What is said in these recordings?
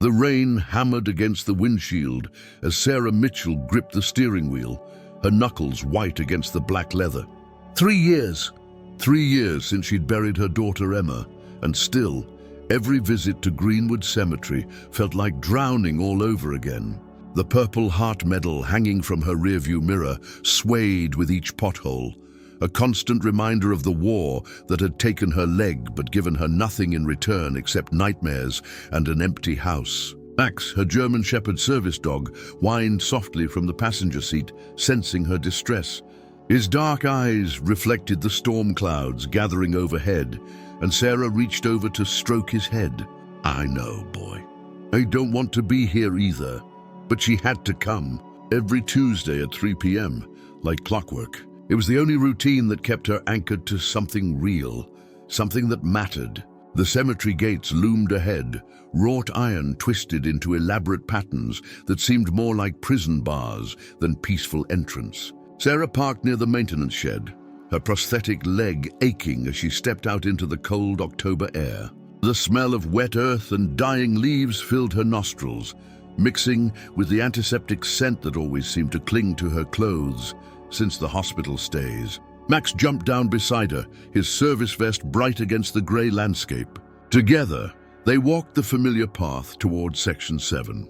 The rain hammered against the windshield as Sarah Mitchell gripped the steering wheel, her knuckles white against the black leather. 3 years. 3 years since she'd buried her daughter Emma, and still, every visit to Greenwood Cemetery felt like drowning all over again. The Purple Heart medal hanging from her rearview mirror swayed with each pothole, a constant reminder of the war that had taken her leg but given her nothing in return except nightmares and an empty house. Max, her German Shepherd service dog, whined softly from the passenger seat, sensing her distress. His dark eyes reflected the storm clouds gathering overhead, and Sarah reached over to stroke his head. "I know, boy. I don't want to be here either." But she had to come, every Tuesday at 3 p.m., like clockwork. It was the only routine that kept her anchored to something real, something that mattered. The cemetery gates loomed ahead, wrought iron twisted into elaborate patterns that seemed more like prison bars than peaceful entrance. Sarah parked near the maintenance shed, her prosthetic leg aching as she stepped out into the cold October air. The smell of wet earth and dying leaves filled her nostrils, mixing with the antiseptic scent that always seemed to cling to her clothes since the hospital stays. Max jumped down beside her, his service vest bright against the grey landscape. Together, they walked the familiar path towards Section 7,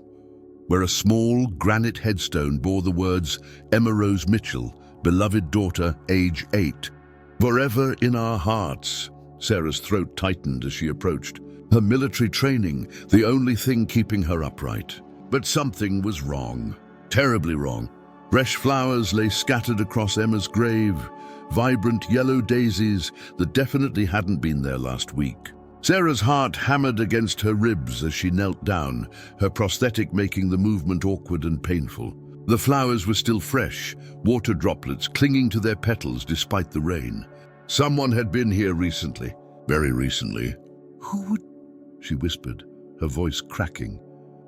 where a small granite headstone bore the words, "Emma Rose Mitchell, beloved daughter, age 8. Forever in our hearts." Sarah's throat tightened as she approached, her military training the only thing keeping her upright. But something was wrong, terribly wrong. Fresh flowers lay scattered across Emma's grave, vibrant yellow daisies that definitely hadn't been there last week. Sarah's heart hammered against her ribs as she knelt down, her prosthetic making the movement awkward and painful. The flowers were still fresh, water droplets clinging to their petals despite the rain. Someone had been here recently, very recently. "Who would?" she whispered, her voice cracking.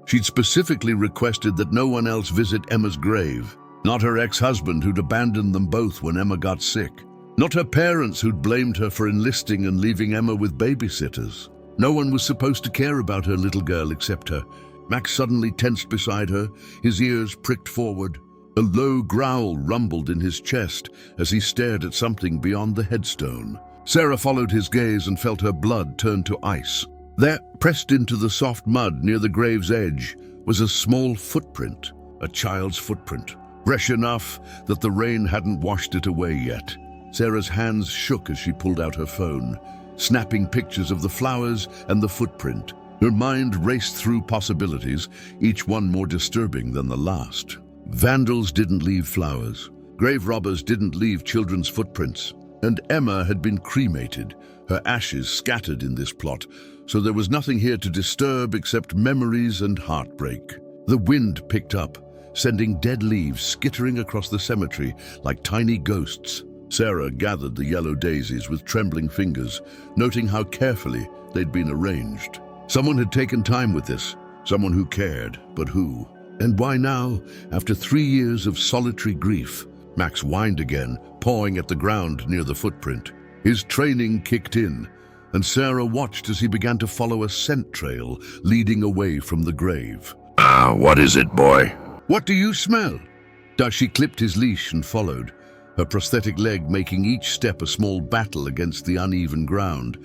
She'd specifically requested that no one else visit Emma's grave. Not her ex-husband who'd abandoned them both when Emma got sick. Not her parents who'd blamed her for enlisting and leaving Emma with babysitters. No one was supposed to care about her little girl except her. Max suddenly tensed beside her, his ears pricked forward. A low growl rumbled in his chest as he stared at something beyond the headstone. Sarah followed his gaze and felt her blood turn to ice. There, pressed into the soft mud near the grave's edge, was a small footprint, a child's footprint, fresh enough that the rain hadn't washed it away yet. Sarah's hands shook as she pulled out her phone, snapping pictures of the flowers and the footprint. Her mind raced through possibilities, each one more disturbing than the last. Vandals didn't leave flowers. Grave robbers didn't leave children's footprints. And Emma had been cremated, her ashes scattered in this plot, so there was nothing here to disturb except memories and heartbreak. The wind picked up, sending dead leaves skittering across the cemetery like tiny ghosts. Sarah gathered the yellow daisies with trembling fingers, noting how carefully they'd been arranged. Someone had taken time with this, someone who cared, but who? And why now, after 3 years of solitary grief? Max whined again, pawing at the ground near the footprint. His training kicked in, and Sarah watched as he began to follow a scent trail leading away from the grave. What is it, boy?" "What do you smell?" She clipped his leash and followed, her prosthetic leg making each step a small battle against the uneven ground.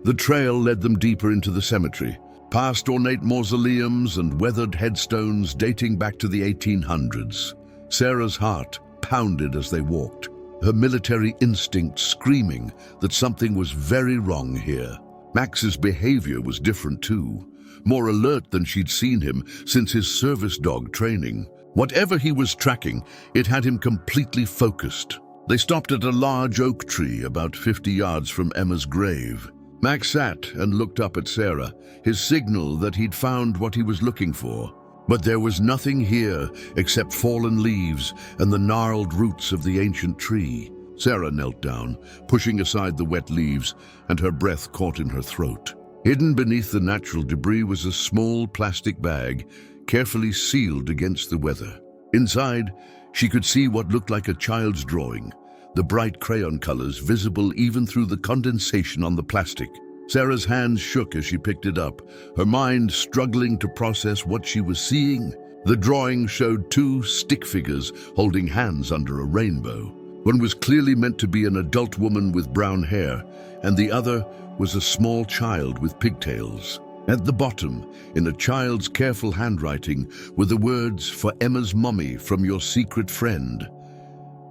The trail led them deeper into the cemetery, past ornate mausoleums and weathered headstones dating back to the 1800s. Sarah's heart pounded as they walked, her military instinct screaming that something was very wrong here. Max's behavior was different too, more alert than she'd seen him since his service dog training. Whatever he was tracking, it had him completely focused. They stopped at a large oak tree about 50 yards from Emma's grave. Max sat and looked up at Sarah, his signal that he'd found what he was looking for. But there was nothing here except fallen leaves and the gnarled roots of the ancient tree. Sarah knelt down, pushing aside the wet leaves, and her breath caught in her throat. Hidden beneath the natural debris was a small plastic bag, carefully sealed against the weather. Inside, she could see what looked like a child's drawing, the bright crayon colors visible even through the condensation on the plastic. Sarah's hands shook as she picked it up, her mind struggling to process what she was seeing. The drawing showed two stick figures holding hands under a rainbow. One was clearly meant to be an adult woman with brown hair, and the other was a small child with pigtails. At the bottom, in a child's careful handwriting, were the words, "For Emma's mummy from your secret friend."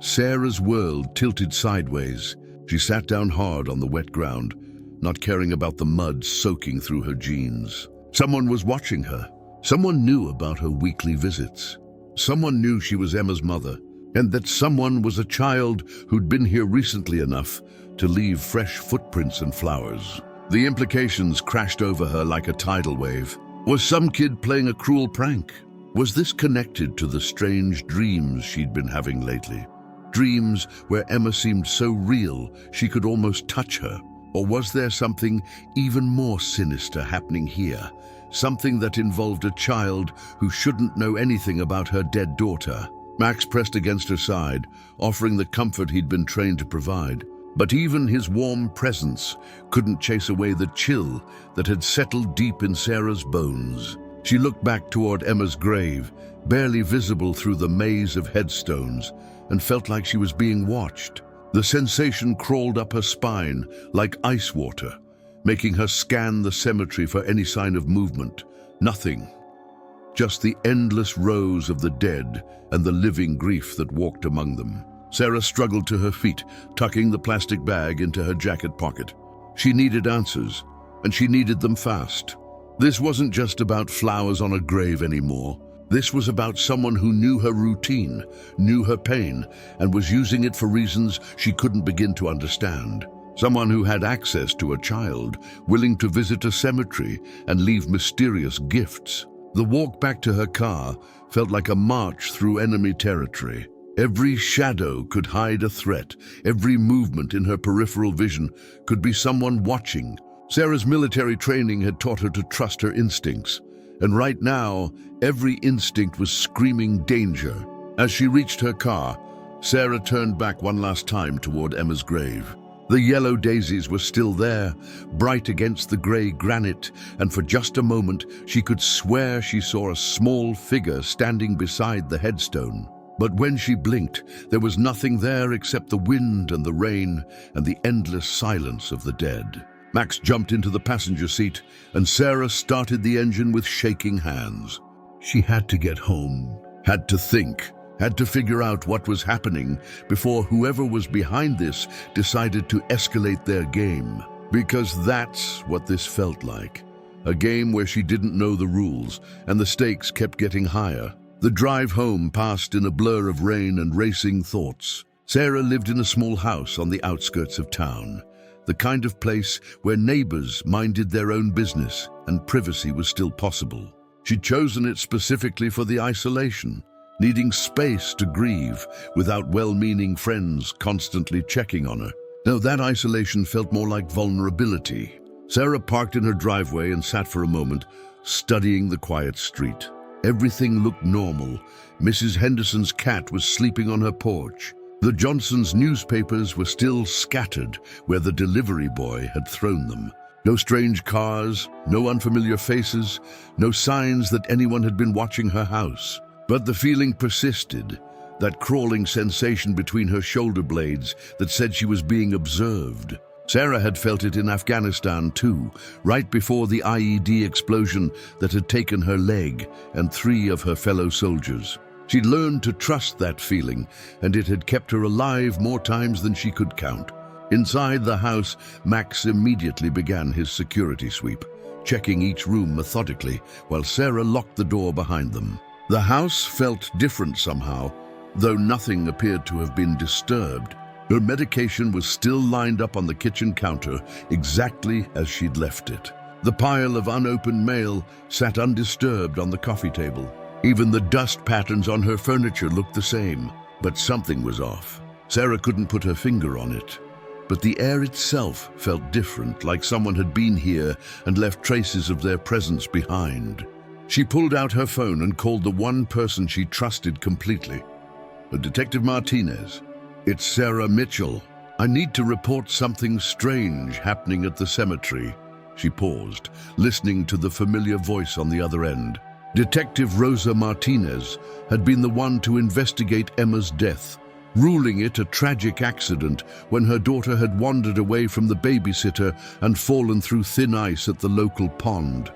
Sarah's world tilted sideways. She sat down hard on the wet ground, not caring about the mud soaking through her jeans. Someone was watching her. Someone knew about her weekly visits. Someone knew she was Emma's mother, and that someone was a child who'd been here recently enough to leave fresh footprints and flowers. The implications crashed over her like a tidal wave. Was some kid playing a cruel prank? Was this connected to the strange dreams she'd been having lately? Dreams where Emma seemed so real she could almost touch her. Or was there something even more sinister happening here? Something that involved a child who shouldn't know anything about her dead daughter. Max pressed against her side, offering the comfort he'd been trained to provide. But even his warm presence couldn't chase away the chill that had settled deep in Sarah's bones. She looked back toward Emma's grave, barely visible through the maze of headstones, and felt like she was being watched. The sensation crawled up her spine like ice water, making her scan the cemetery for any sign of movement. Nothing. Just the endless rows of the dead and the living grief that walked among them. Sarah struggled to her feet, tucking the plastic bag into her jacket pocket. She needed answers, and she needed them fast. This wasn't just about flowers on a grave anymore. This was about someone who knew her routine, knew her pain, and was using it for reasons she couldn't begin to understand. Someone who had access to a child, willing to visit a cemetery and leave mysterious gifts. The walk back to her car felt like a march through enemy territory. Every shadow could hide a threat. Every movement in her peripheral vision could be someone watching. Sarah's military training had taught her to trust her instincts. And right now, every instinct was screaming danger. As she reached her car, Sarah turned back one last time toward Emma's grave. The yellow daisies were still there, bright against the gray granite, and for just a moment she could swear she saw a small figure standing beside the headstone. But when she blinked, there was nothing there except the wind and the rain and the endless silence of the dead. Max jumped into the passenger seat, and Sarah started the engine with shaking hands. She had to get home, had to think, had to figure out what was happening before whoever was behind this decided to escalate their game. Because that's what this felt like. A game where she didn't know the rules, and the stakes kept getting higher. The drive home passed in a blur of rain and racing thoughts. Sarah lived in a small house on the outskirts of town, the kind of place where neighbors minded their own business and privacy was still possible. She'd chosen it specifically for the isolation, needing space to grieve without well-meaning friends constantly checking on her. Now that isolation felt more like vulnerability. Sarah parked in her driveway and sat for a moment, studying the quiet street. Everything looked normal. Mrs. Henderson's cat was sleeping on her porch. The Johnsons' newspapers were still scattered where the delivery boy had thrown them. No strange cars, no unfamiliar faces, no signs that anyone had been watching her house. But the feeling persisted, that crawling sensation between her shoulder blades that said she was being observed. Sarah had felt it in Afghanistan too, right before the IED explosion that had taken her leg and 3 of her fellow soldiers. She'd learned to trust that feeling, and it had kept her alive more times than she could count. Inside the house, Max immediately began his security sweep, checking each room methodically while Sarah locked the door behind them. The house felt different somehow, though nothing appeared to have been disturbed. Her medication was still lined up on the kitchen counter, exactly as she'd left it. The pile of unopened mail sat undisturbed on the coffee table. Even the dust patterns on her furniture looked the same, but something was off. Sarah couldn't put her finger on it, but the air itself felt different, like someone had been here and left traces of their presence behind. She pulled out her phone and called the one person she trusted completely. Detective Martinez. It's Sarah Mitchell. I need to report something strange happening at the cemetery. She paused, listening to the familiar voice on the other end. Detective Rosa Martinez had been the one to investigate Emma's death, ruling it a tragic accident when her daughter had wandered away from the babysitter and fallen through thin ice at the local pond.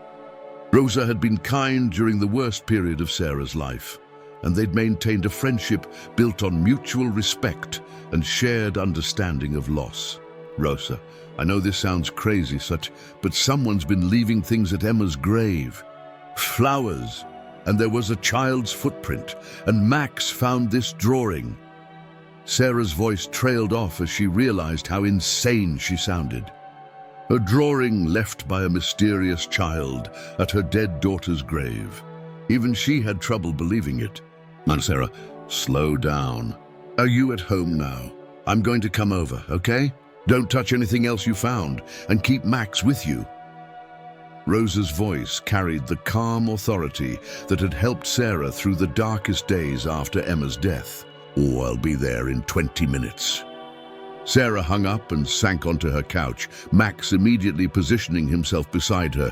Rosa had been kind during the worst period of Sarah's life, and they'd maintained a friendship built on mutual respect and shared understanding of loss. Rosa, I know this sounds crazy, but someone's been leaving things at Emma's grave. Flowers, and there was a child's footprint, and Max found this drawing. Sarah's voice trailed off as she realized how insane she sounded. A drawing left by a mysterious child at her dead daughter's grave. Even she had trouble believing it. Now, Sarah, slow down. Are you at home now? I'm going to come over, okay? Don't touch anything else you found, and keep Max with you. Rosa's voice carried the calm authority that had helped Sarah through the darkest days after Emma's death. Oh, I'll be there in 20 minutes. Sarah hung up and sank onto her couch, Max immediately positioning himself beside her.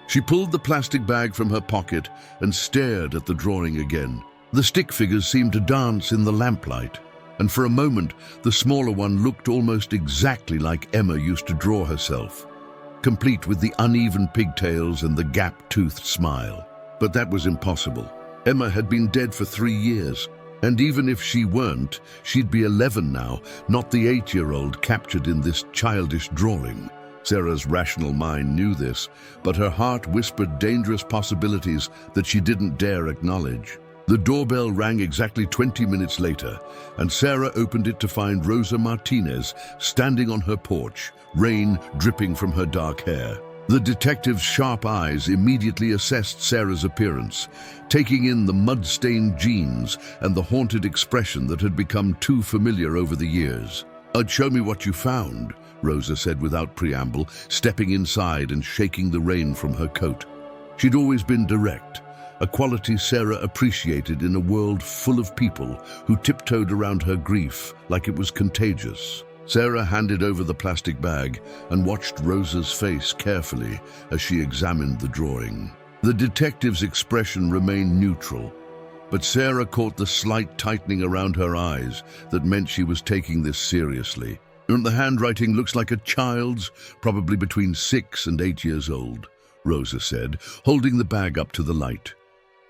She pulled the plastic bag from her pocket and stared at the drawing again. The stick figures seemed to dance in the lamplight, and for a moment, the smaller one looked almost exactly like Emma used to draw herself, complete with the uneven pigtails and the gap-toothed smile. But that was impossible. Emma had been dead for 3 years, and even if she weren't, she'd be 11 now, not the 8-year-old captured in this childish drawing. Sarah's rational mind knew this, but her heart whispered dangerous possibilities that she didn't dare acknowledge. The doorbell rang exactly 20 minutes later, and Sarah opened it to find Rosa Martinez standing on her porch, rain dripping from her dark hair. The detective's sharp eyes immediately assessed Sarah's appearance, taking in the mud-stained jeans and the haunted expression that had become too familiar over the years. "Show me what you found," Rosa said without preamble, stepping inside and shaking the rain from her coat. She'd always been direct, a quality Sarah appreciated in a world full of people who tiptoed around her grief like it was contagious. Sarah handed over the plastic bag and watched Rosa's face carefully as she examined the drawing. The detective's expression remained neutral, but Sarah caught the slight tightening around her eyes that meant she was taking this seriously. "The handwriting looks like a child's, probably between 6 and 8 years old," Rosa said, holding the bag up to the light.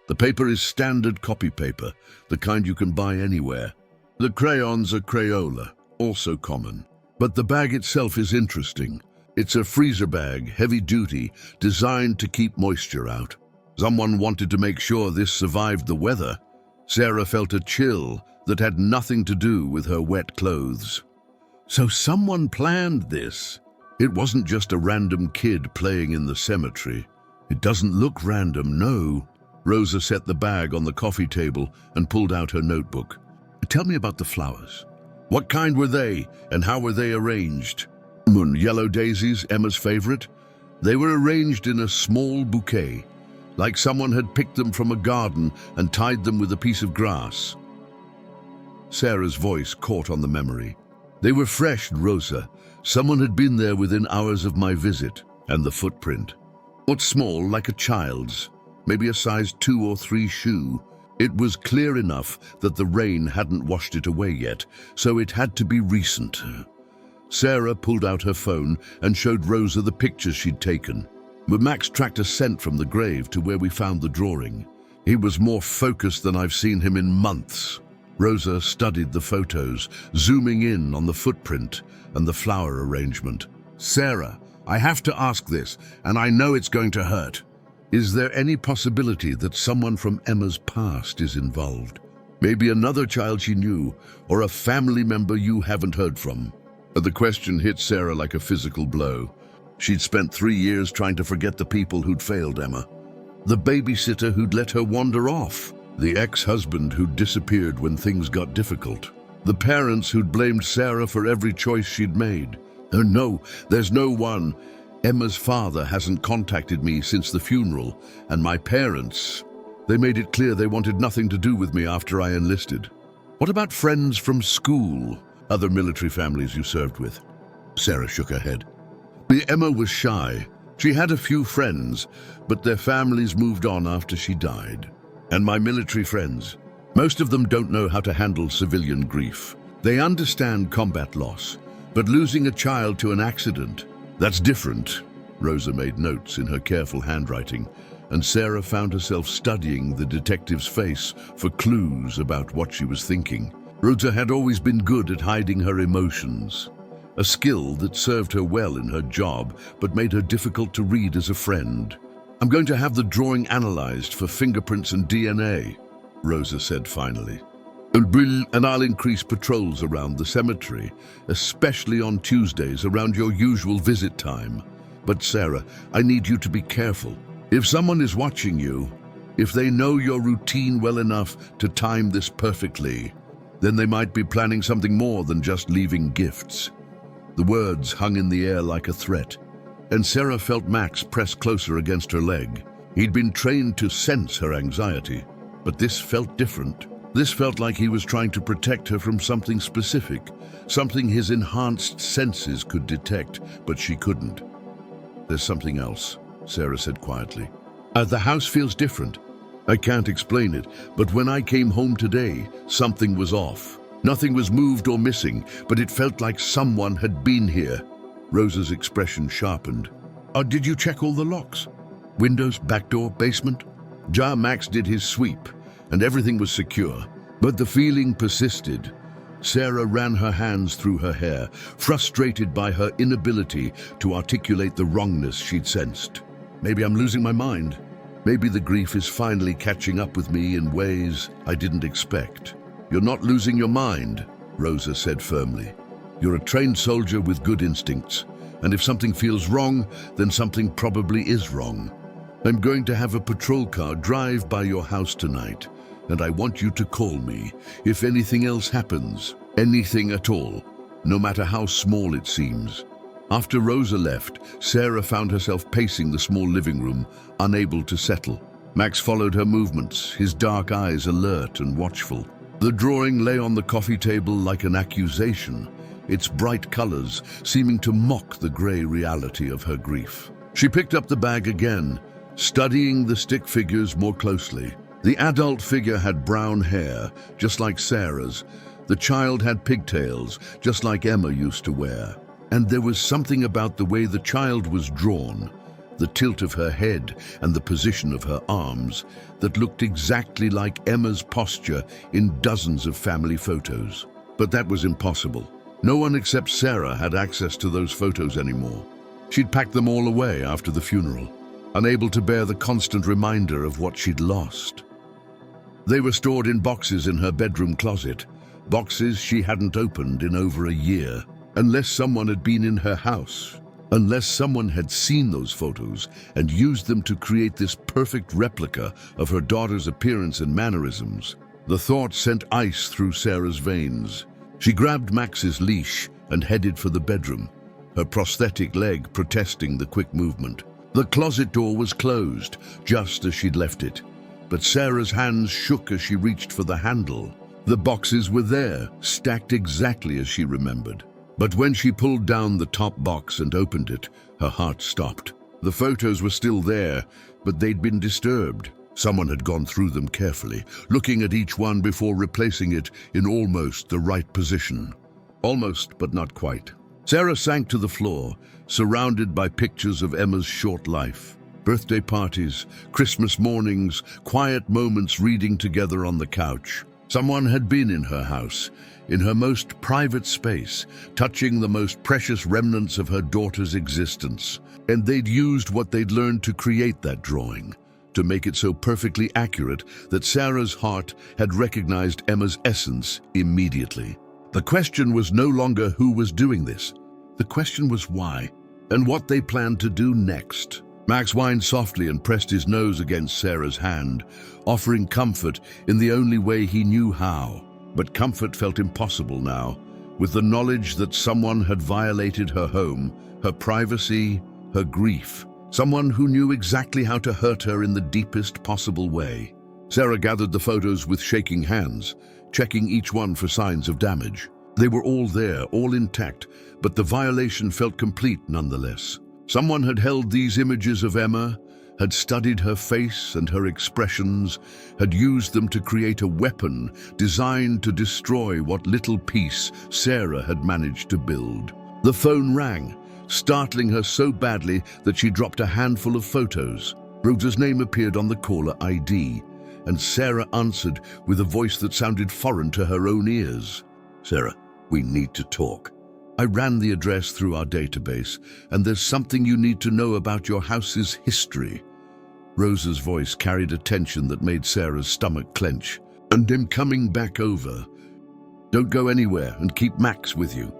"The paper is standard copy paper, the kind you can buy anywhere. The crayons are Crayola, also common. But the bag itself is interesting. It's a freezer bag, heavy duty, designed to keep moisture out. Someone wanted to make sure this survived the weather." Sarah felt a chill that had nothing to do with her wet clothes. So someone planned this. It wasn't just a random kid playing in the cemetery. It doesn't look random, no. Rosa set the bag on the coffee table and pulled out her notebook. "Tell me about the flowers. What kind were they, and how were they arranged?" "Yellow daisies, Emma's favorite. They were arranged in a small bouquet, like someone had picked them from a garden and tied them with a piece of grass." Sarah's voice caught on the memory. "They were fresh, Rosa. Someone had been there within hours of my visit. And the footprint. What's small, like a child's, maybe a size 2 or 3 shoe. It was clear enough that the rain hadn't washed it away yet, so it had to be recent." Sarah pulled out her phone and showed Rosa the pictures she'd taken. "But Max tracked a scent from the grave to where we found the drawing. He was more focused than I've seen him in months." Rosa studied the photos, zooming in on the footprint and the flower arrangement. "Sarah, I have to ask this, and I know it's going to hurt. Is there any possibility that someone from Emma's past is involved? Maybe another child she knew, or a family member you haven't heard from?" The question hit Sarah like a physical blow. She'd spent 3 years trying to forget the people who'd failed Emma. The babysitter who'd let her wander off. The ex-husband who'd disappeared when things got difficult. The parents who'd blamed Sarah for every choice she'd made. "Oh no, there's no one. Emma's father hasn't contacted me since the funeral, and my parents, they made it clear they wanted nothing to do with me after I enlisted." "What about friends from school, other military families you served with?" Sarah shook her head. "Emma was shy. She had a few friends, but their families moved on after she died. And my military friends, most of them don't know how to handle civilian grief. They understand combat loss, but losing a child to an accident, that's different. Rosa made notes in her careful handwriting, and Sarah found herself studying the detective's face for clues about what she was thinking. Rosa had always been good at hiding her emotions, a skill that served her well in her job, but made her difficult to read as a friend. "I'm going to have the drawing analyzed for fingerprints and DNA," Rosa said finally. "And I'll increase patrols around the cemetery, especially on Tuesdays around your usual visit time. But Sarah, I need you to be careful. If someone is watching you, if they know your routine well enough to time this perfectly, then they might be planning something more than just leaving gifts." The words hung in the air like a threat, and Sarah felt Max press closer against her leg. He'd been trained to sense her anxiety, but this felt different. This felt like he was trying to protect her from something specific, something his enhanced senses could detect, but she couldn't. "There's something else," Sarah said quietly. The house feels different. I can't explain it, but when I came home today, something was off. Nothing was moved or missing, but it felt like someone had been here." Rosa's expression sharpened. Did you check all the locks? Windows, back door, basement?" Max did his sweep, and everything was secure. But the feeling persisted. Sarah ran her hands through her hair, frustrated by her inability to articulate the wrongness she'd sensed. "Maybe I'm losing my mind. Maybe the grief is finally catching up with me in ways I didn't expect." "You're not losing your mind," Rosa said firmly. "You're a trained soldier with good instincts, and if something feels wrong, then something probably is wrong. I'm going to have a patrol car drive by your house tonight, and I want you to call me if anything else happens, anything at all, no matter how small it seems." After Rosa left, Sarah found herself pacing the small living room, unable to settle. Max followed her movements, his dark eyes alert and watchful. The drawing lay on the coffee table like an accusation, its bright colors seeming to mock the gray reality of her grief. She picked up the bag again, studying the stick figures more closely. The adult figure had brown hair, just like Sarah's. The child had pigtails, just like Emma used to wear. And there was something about the way the child was drawn, the tilt of her head and the position of her arms, that looked exactly like Emma's posture in dozens of family photos. But that was impossible. No one except Sarah had access to those photos anymore. She'd packed them all away after the funeral, unable to bear the constant reminder of what she'd lost. They were stored in boxes in her bedroom closet, boxes she hadn't opened in over a year. Unless someone had been in her house, unless someone had seen those photos and used them to create this perfect replica of her daughter's appearance and mannerisms. The thought sent ice through Sarah's veins. She grabbed Max's leash and headed for the bedroom, her prosthetic leg protesting the quick movement. The closet door was closed, just as she'd left it, but Sarah's hands shook as she reached for the handle. The boxes were there, stacked exactly as she remembered. But when she pulled down the top box and opened it, her heart stopped. The photos were still there, but they'd been disturbed. Someone had gone through them carefully, looking at each one before replacing it in almost the right position. Almost, but not quite. Sarah sank to the floor, surrounded by pictures of Emma's short life. Birthday parties, Christmas mornings, quiet moments reading together on the couch. Someone had been in her house, in her most private space, touching the most precious remnants of her daughter's existence. And they'd used what they'd learned to create that drawing, to make it so perfectly accurate that Sarah's heart had recognized Emma's essence immediately. The question was no longer who was doing this. The question was why, and what they planned to do next. Max whined softly and pressed his nose against Sarah's hand, offering comfort in the only way he knew how. But comfort felt impossible now, with the knowledge that someone had violated her home, her privacy, her grief. Someone who knew exactly how to hurt her in the deepest possible way. Sarah gathered the photos with shaking hands, checking each one for signs of damage. They were all there, all intact, but the violation felt complete nonetheless. Someone had held these images of Emma, had studied her face and her expressions, had used them to create a weapon designed to destroy what little peace Sarah had managed to build. The phone rang, startling her so badly that she dropped a handful of photos. Rosa's name appeared on the caller ID, and Sarah answered with a voice that sounded foreign to her own ears. "Sarah, we need to talk. I ran the address through our database, and there's something you need to know about your house's history." Rosa's voice carried a tension that made Sarah's stomach clench. "And I'm coming back over. Don't go anywhere and keep Max with you."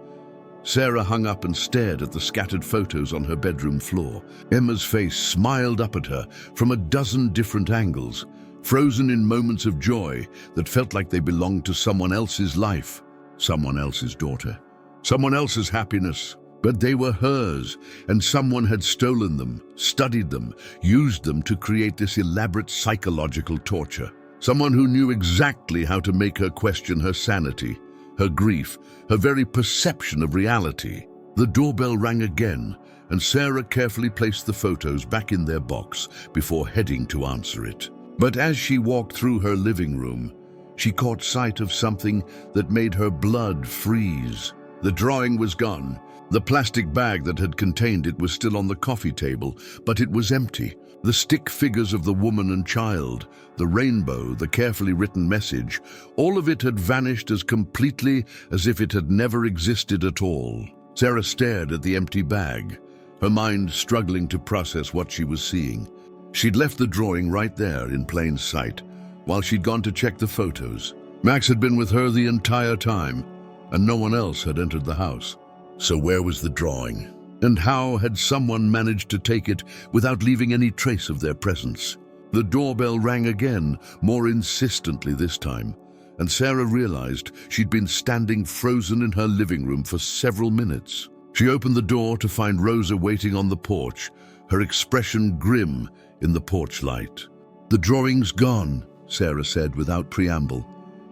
Sarah hung up and stared at the scattered photos on her bedroom floor. Emma's face smiled up at her from a dozen different angles, frozen in moments of joy that felt like they belonged to someone else's life, someone else's daughter, someone else's happiness. But they were hers, and someone had stolen them, studied them, used them to create this elaborate psychological torture. Someone who knew exactly how to make her question her sanity, her grief, her very perception of reality. The doorbell rang again, and Sarah carefully placed the photos back in their box before heading to answer it. But as she walked through her living room, she caught sight of something that made her blood freeze. The drawing was gone. The plastic bag that had contained it was still on the coffee table, but it was empty. The stick figures of the woman and child, the rainbow, the carefully written message, all of it had vanished as completely as if it had never existed at all. Sarah stared at the empty bag, her mind struggling to process what she was seeing. She'd left the drawing right there in plain sight, while she'd gone to check the photos. Max had been with her the entire time, and no one else had entered the house. So where was the drawing? And how had someone managed to take it without leaving any trace of their presence? The doorbell rang again, more insistently this time, and Sarah realized she'd been standing frozen in her living room for several minutes. She opened the door to find Rosa waiting on the porch, her expression grim in the porch light. "The drawing's gone," Sarah said without preamble.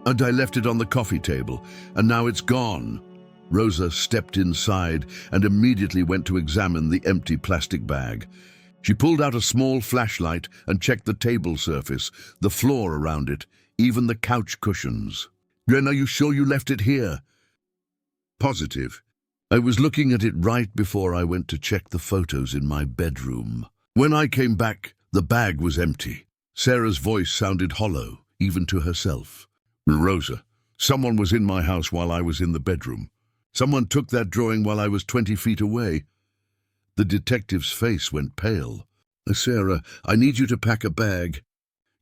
"And I left it on the coffee table, and now it's gone." Rosa stepped inside and immediately went to examine the empty plastic bag. She pulled out a small flashlight and checked the table surface, the floor around it, even the couch cushions. "Then are you sure you left it here?" "Positive. I was looking at it right before I went to check the photos in my bedroom. When I came back, the bag was empty." Sarah's voice sounded hollow, even to herself. "Rosa, someone was in my house while I was in the bedroom. Someone took that drawing while I was 20 feet away." The detective's face went pale. "Sarah, I need you to pack a bag.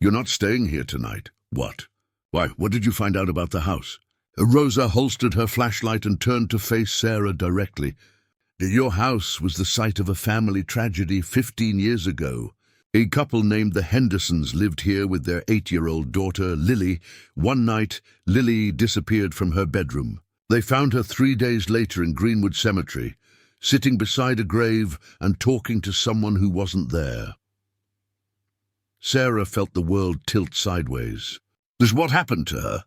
You're not staying here tonight." "What? Why, what did you find out about the house?" Rosa holstered her flashlight and turned to face Sarah directly. "Your house was the site of a family tragedy 15 years ago. A couple named the Hendersons lived here with their 8-year-old daughter, Lily. One night, Lily disappeared from her bedroom. They found her 3 days later in Greenwood Cemetery, sitting beside a grave and talking to someone who wasn't there." Sarah felt the world tilt sideways. "This what happened to her?"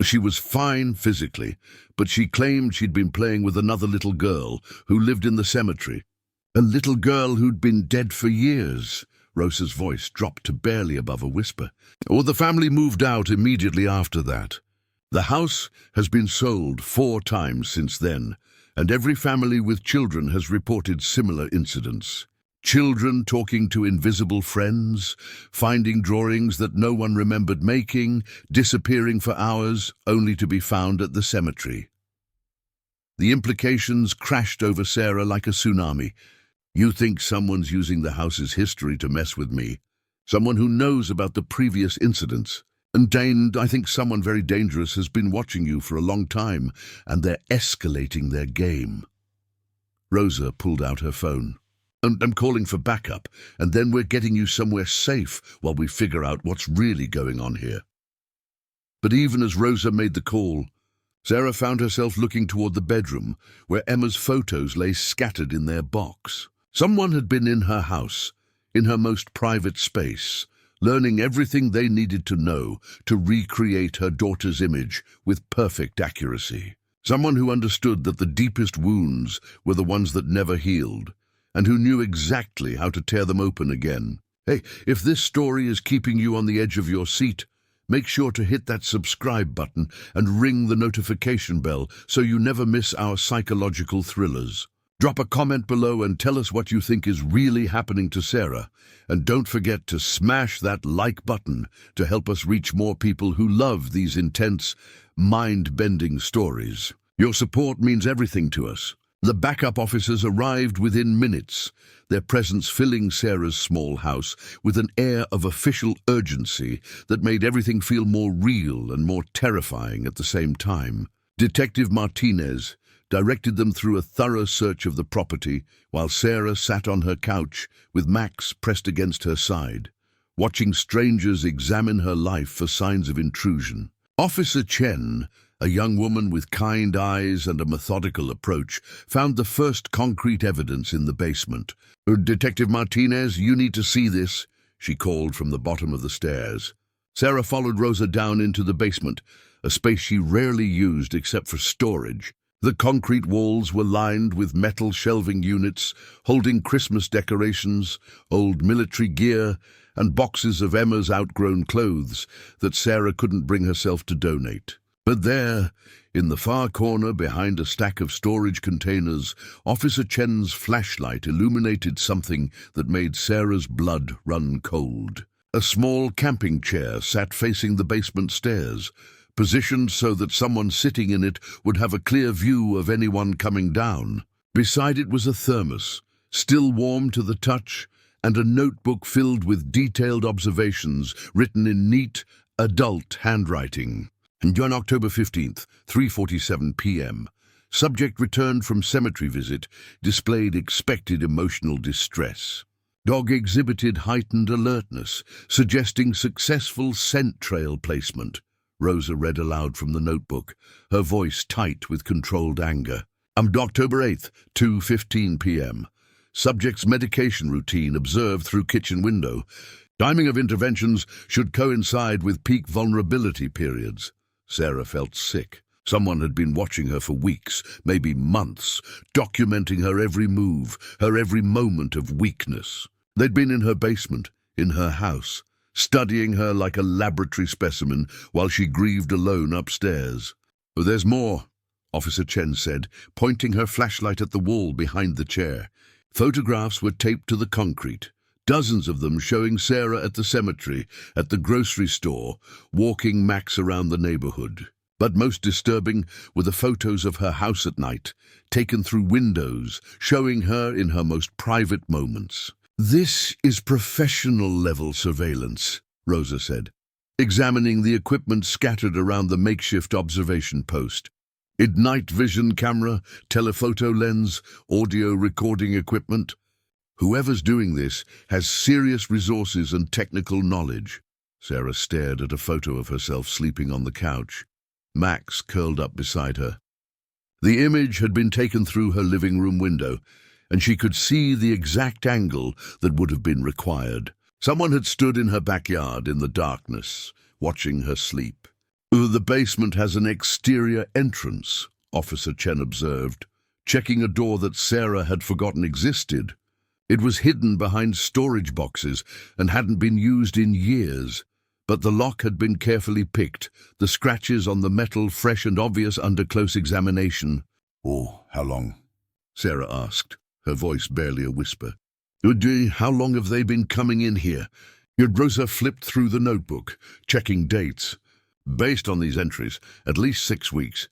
"She was fine physically, but she claimed she'd been playing with another little girl who lived in the cemetery. A little girl who'd been dead for years." Rosa's voice dropped to barely above a whisper. "Well, the family moved out immediately after that. The house has been sold 4 times since then, and every family with children has reported similar incidents. Children talking to invisible friends, finding drawings that no one remembered making, disappearing for hours, only to be found at the cemetery." The implications crashed over Sarah like a tsunami. "You think someone's using the house's history to mess with me? Someone who knows about the previous incidents? And Dane, I think someone very dangerous has been watching you for a long time, and they're escalating their game." Rosa pulled out her phone. I'm calling for backup, and then we're getting you somewhere safe while we figure out what's really going on here." But even as Rosa made the call, Sarah found herself looking toward the bedroom, where Emma's photos lay scattered in their box. Someone had been in her house, in her most private space, learning everything they needed to know to recreate her daughter's image with perfect accuracy. Someone who understood that the deepest wounds were the ones that never healed, and who knew exactly how to tear them open again. Hey, if this story is keeping you on the edge of your seat, make sure to hit that subscribe button and ring the notification bell so you never miss our psychological thrillers. Drop a comment below and tell us what you think is really happening to Sarah. And don't forget to smash that like button to help us reach more people who love these intense, mind-bending stories. Your support means everything to us. The backup officers arrived within minutes, their presence filling Sarah's small house with an air of official urgency that made everything feel more real and more terrifying at the same time. Detective Martinez directed them through a thorough search of the property while Sarah sat on her couch with Max pressed against her side, watching strangers examine her life for signs of intrusion. Officer Chen, a young woman with kind eyes and a methodical approach, found the first concrete evidence in the basement. "Detective Martinez, you need to see this," she called from the bottom of the stairs. Sarah followed Rosa down into the basement, a space she rarely used except for storage. The concrete walls were lined with metal shelving units holding Christmas decorations, old military gear, and boxes of Emma's outgrown clothes that Sarah couldn't bring herself to donate. But there, in the far corner behind a stack of storage containers, Officer Chen's flashlight illuminated something that made Sarah's blood run cold. A small camping chair sat facing the basement stairs, positioned so that someone sitting in it would have a clear view of anyone coming down. Beside it was a thermos, still warm to the touch, and a notebook filled with detailed observations written in neat, adult handwriting. And on October 15th, 3:47 p.m., subject returned from cemetery visit, displayed expected emotional distress. Dog exhibited heightened alertness, suggesting successful scent trail placement. Rosa read aloud from the notebook, her voice tight with controlled anger. October 8th, 2:15 p.m. Subject's medication routine observed through kitchen window. Timing of interventions should coincide with peak vulnerability periods. Sarah felt sick. Someone had been watching her for weeks, maybe months, documenting her every move, her every moment of weakness. They'd been in her basement, in her house, studying her like a laboratory specimen while she grieved alone upstairs. "Oh, there's more," Officer Chen said, pointing her flashlight at the wall behind the chair. Photographs were taped to the concrete, dozens of them showing Sarah at the cemetery, at the grocery store, walking Max around the neighborhood. But most disturbing were the photos of her house at night, taken through windows, showing her in her most private moments. "This is professional-level surveillance," Rosa said, examining the equipment scattered around the makeshift observation post. Night vision camera, telephoto lens, audio recording equipment. Whoever's doing this has serious resources and technical knowledge. Sarah stared at a photo of herself sleeping on the couch, Max curled up beside her. The image had been taken through her living room window, and she could see the exact angle that would have been required. Someone had stood in her backyard in the darkness, watching her sleep. "The basement has an exterior entrance," Officer Chen observed, checking a door that Sarah had forgotten existed. It was hidden behind storage boxes and hadn't been used in years, but the lock had been carefully picked, the scratches on the metal fresh and obvious under close examination. "Oh, how long?" Sarah asked, her voice barely a whisper. "How long have they been coming in here?" Rosa flipped through the notebook, checking dates. "Based on these entries, at least 6 weeks.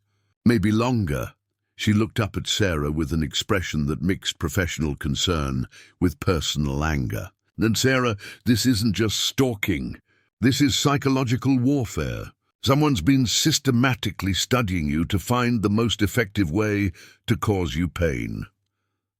Maybe longer." She looked up at Sarah with an expression that mixed professional concern with personal anger. "And Sarah, this isn't just stalking. This is psychological warfare. Someone's been systematically studying you to find the most effective way to cause you pain."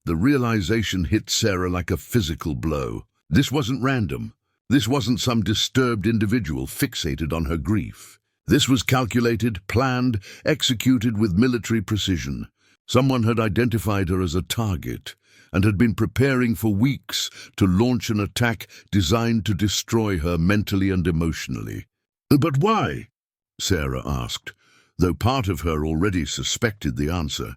The realization hit Sarah like a physical blow. This wasn't random. This wasn't some disturbed individual fixated on her grief. This was calculated, planned, executed with military precision. Someone had identified her as a target and had been preparing for weeks to launch an attack designed to destroy her mentally and emotionally. "But why?" Sarah asked, though part of her already suspected the answer.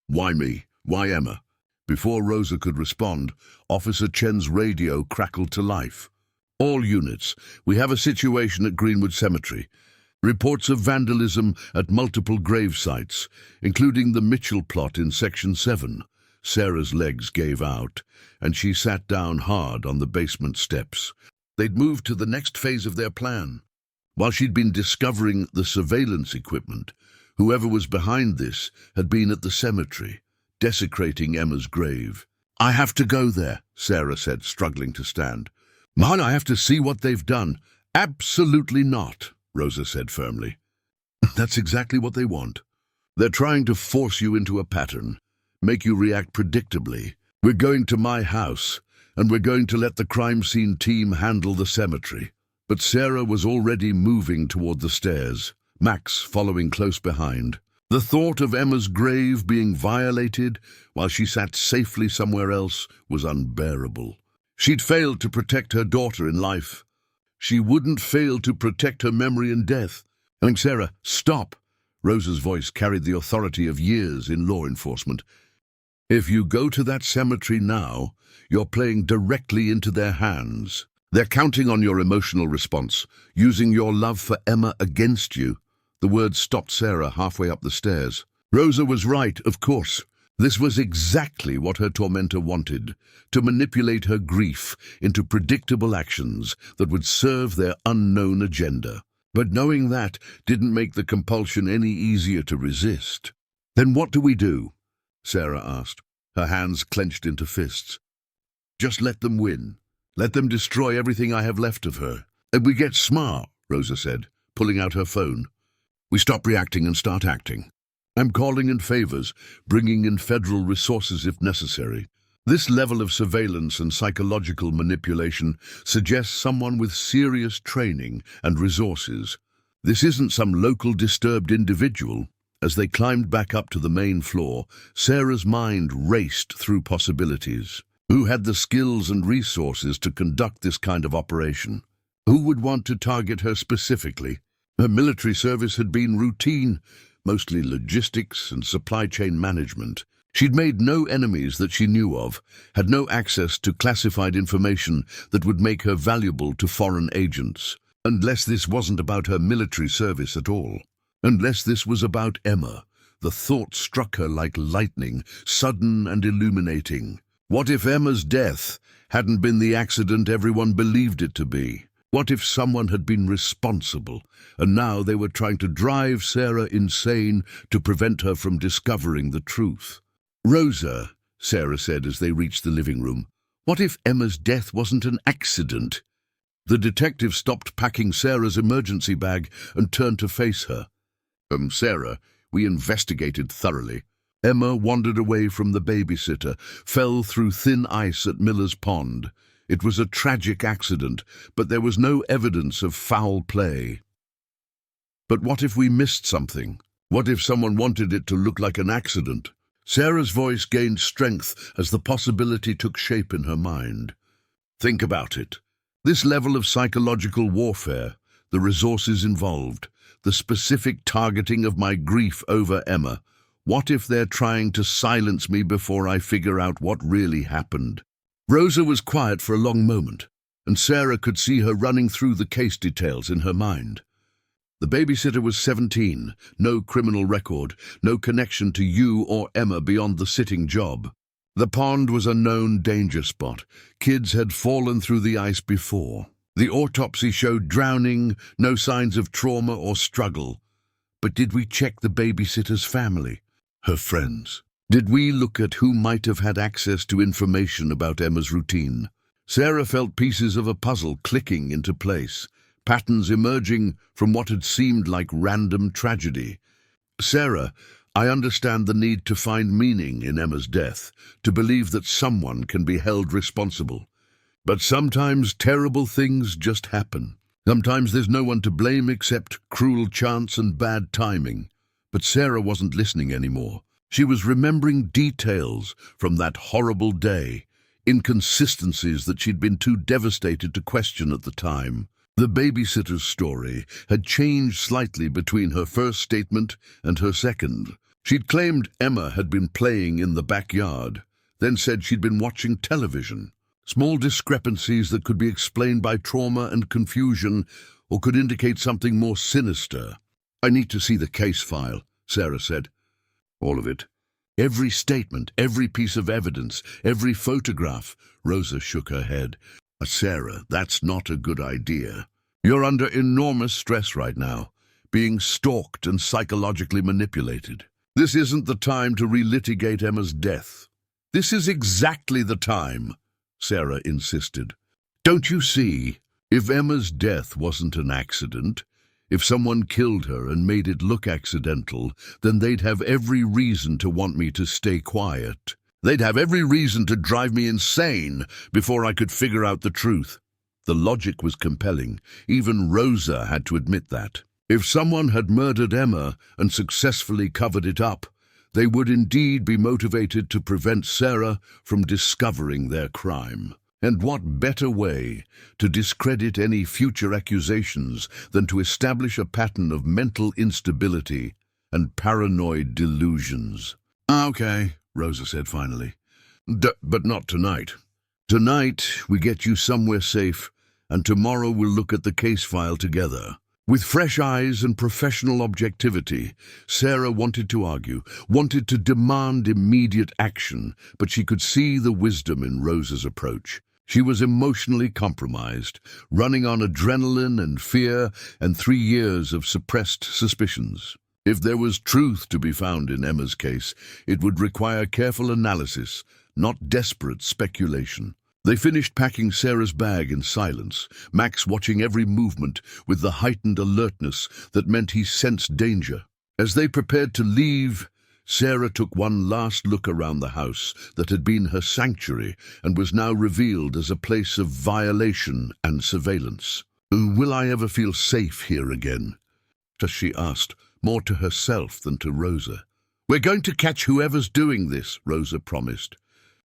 "Why me? Why Emma? Before Rosa could respond, Officer Chen's radio crackled to life. "All units, we have a situation at Greenwood Cemetery. Reports of vandalism at multiple grave sites, including the Mitchell plot in Section 7. Sarah's legs gave out, and she sat down hard on the basement steps. They'd moved to the next phase of their plan. While she'd been discovering the surveillance equipment, whoever was behind this had been at the cemetery, desecrating Emma's grave. "I have to go there," Sarah said, struggling to stand. "Man, I have to see what they've done." "Absolutely not," Rosa said firmly. "That's exactly what they want. They're trying to force you into a pattern, make you react predictably. We're going to my house, and we're going to let the crime scene team handle the cemetery." But Sarah was already moving toward the stairs, Max following close behind. The thought of Emma's grave being violated while she sat safely somewhere else was unbearable. She'd failed to protect her daughter in life. She wouldn't fail to protect her memory in death. "Sarah, stop!" Rosa's voice carried the authority of years in law enforcement. "If you go to that cemetery now, you're playing directly into their hands. They're counting on your emotional response, using your love for Emma against you." The words stopped Sarah halfway up the stairs. Rosa was right, of course. This was exactly what her tormentor wanted, to manipulate her grief into predictable actions that would serve their unknown agenda. But knowing that didn't make the compulsion any easier to resist. "Then what do we do?" Sarah asked, her hands clenched into fists. "Just let them win. Let them destroy everything I have left of her. And we get smart," Rosa said, pulling out her phone. "We stop reacting and start acting. I'm calling in favors, bringing in federal resources if necessary. This level of surveillance and psychological manipulation suggests someone with serious training and resources. This isn't some local disturbed individual." As they climbed back up to the main floor, Sarah's mind raced through possibilities. Who had the skills and resources to conduct this kind of operation? Who would want to target her specifically? Her military service had been routine, mostly logistics and supply chain management. She'd made no enemies that she knew of, had no access to classified information that would make her valuable to foreign agents. Unless this wasn't about her military service at all. Unless this was about Emma. The thought struck her like lightning, sudden and illuminating. What if Emma's death hadn't been the accident everyone believed it to be? What if someone had been responsible, and now they were trying to drive Sarah insane to prevent her from discovering the truth? "Rosa," Sarah said as they reached the living room, "what if Emma's death wasn't an accident?" The detective stopped packing Sarah's emergency bag and turned to face her. Sarah, we investigated thoroughly. Emma wandered away from the babysitter, fell through thin ice at Miller's Pond. It was a tragic accident, but there was no evidence of foul play. But what if we missed something? What if someone wanted it to look like an accident? Sarah's voice gained strength as the possibility took shape in her mind. "Think about it. This level of psychological warfare, the resources involved, the specific targeting of my grief over Emma. What if they're trying to silence me before I figure out what really happened?" Rosa was quiet for a long moment, and Sarah could see her running through the case details in her mind. The babysitter was 17, no criminal record, no connection to you or Emma beyond the sitting job. The pond was a known danger spot. Kids had fallen through the ice before. The autopsy showed drowning, no signs of trauma or struggle. But did we check the babysitter's family, her friends? Did we look at who might have had access to information about Emma's routine? Sarah felt pieces of a puzzle clicking into place, patterns emerging from what had seemed like random tragedy. "Sarah, I understand the need to find meaning in Emma's death, to believe that someone can be held responsible. But sometimes terrible things just happen. Sometimes there's no one to blame except cruel chance and bad timing." But Sarah wasn't listening anymore. She was remembering details from that horrible day, inconsistencies that she'd been too devastated to question at the time. The babysitter's story had changed slightly between her first statement and her second. She'd claimed Emma had been playing in the backyard. then said she'd been watching television. Small discrepancies that could be explained by trauma and confusion or could indicate something more sinister. "I need to see the case file," Sarah said. "All of it? Every statement, every piece of evidence, every photograph?" Rosa shook her head. "Sarah, that's not a good idea. You're under enormous stress right now, being stalked and psychologically manipulated. This isn't the time to relitigate Emma's death." "This is exactly the time," Sarah insisted. "Don't you see? If Emma's death wasn't an accident, if someone killed her and made it look accidental, then they'd have every reason to want me to stay quiet. They'd have every reason to drive me insane before I could figure out the truth." The logic was compelling. Even Rosa had to admit that. If someone had murdered Emma and successfully covered it up, they would indeed be motivated to prevent Sarah from discovering their crime. And what better way to discredit any future accusations than to establish a pattern of mental instability and paranoid delusions? "Okay," Rosa said finally. But not tonight. Tonight we get you somewhere safe, and tomorrow we'll look at the case file together." With fresh eyes and professional objectivity, Sarah wanted to argue, wanted to demand immediate action, but she could see the wisdom in Rosa's approach. She was emotionally compromised, running on adrenaline and fear and 3 years of suppressed suspicions. If there was truth to be found in Emma's case, it would require careful analysis, not desperate speculation. They finished packing Sarah's bag in silence, Max watching every movement with the heightened alertness that meant he sensed danger. As they prepared to leave, Sarah took one last look around the house that had been her sanctuary and was now revealed as a place of violation and surveillance. "Will I ever feel safe here again?" she asked, more to herself than to Rosa. "We're going to catch whoever's doing this," Rosa promised.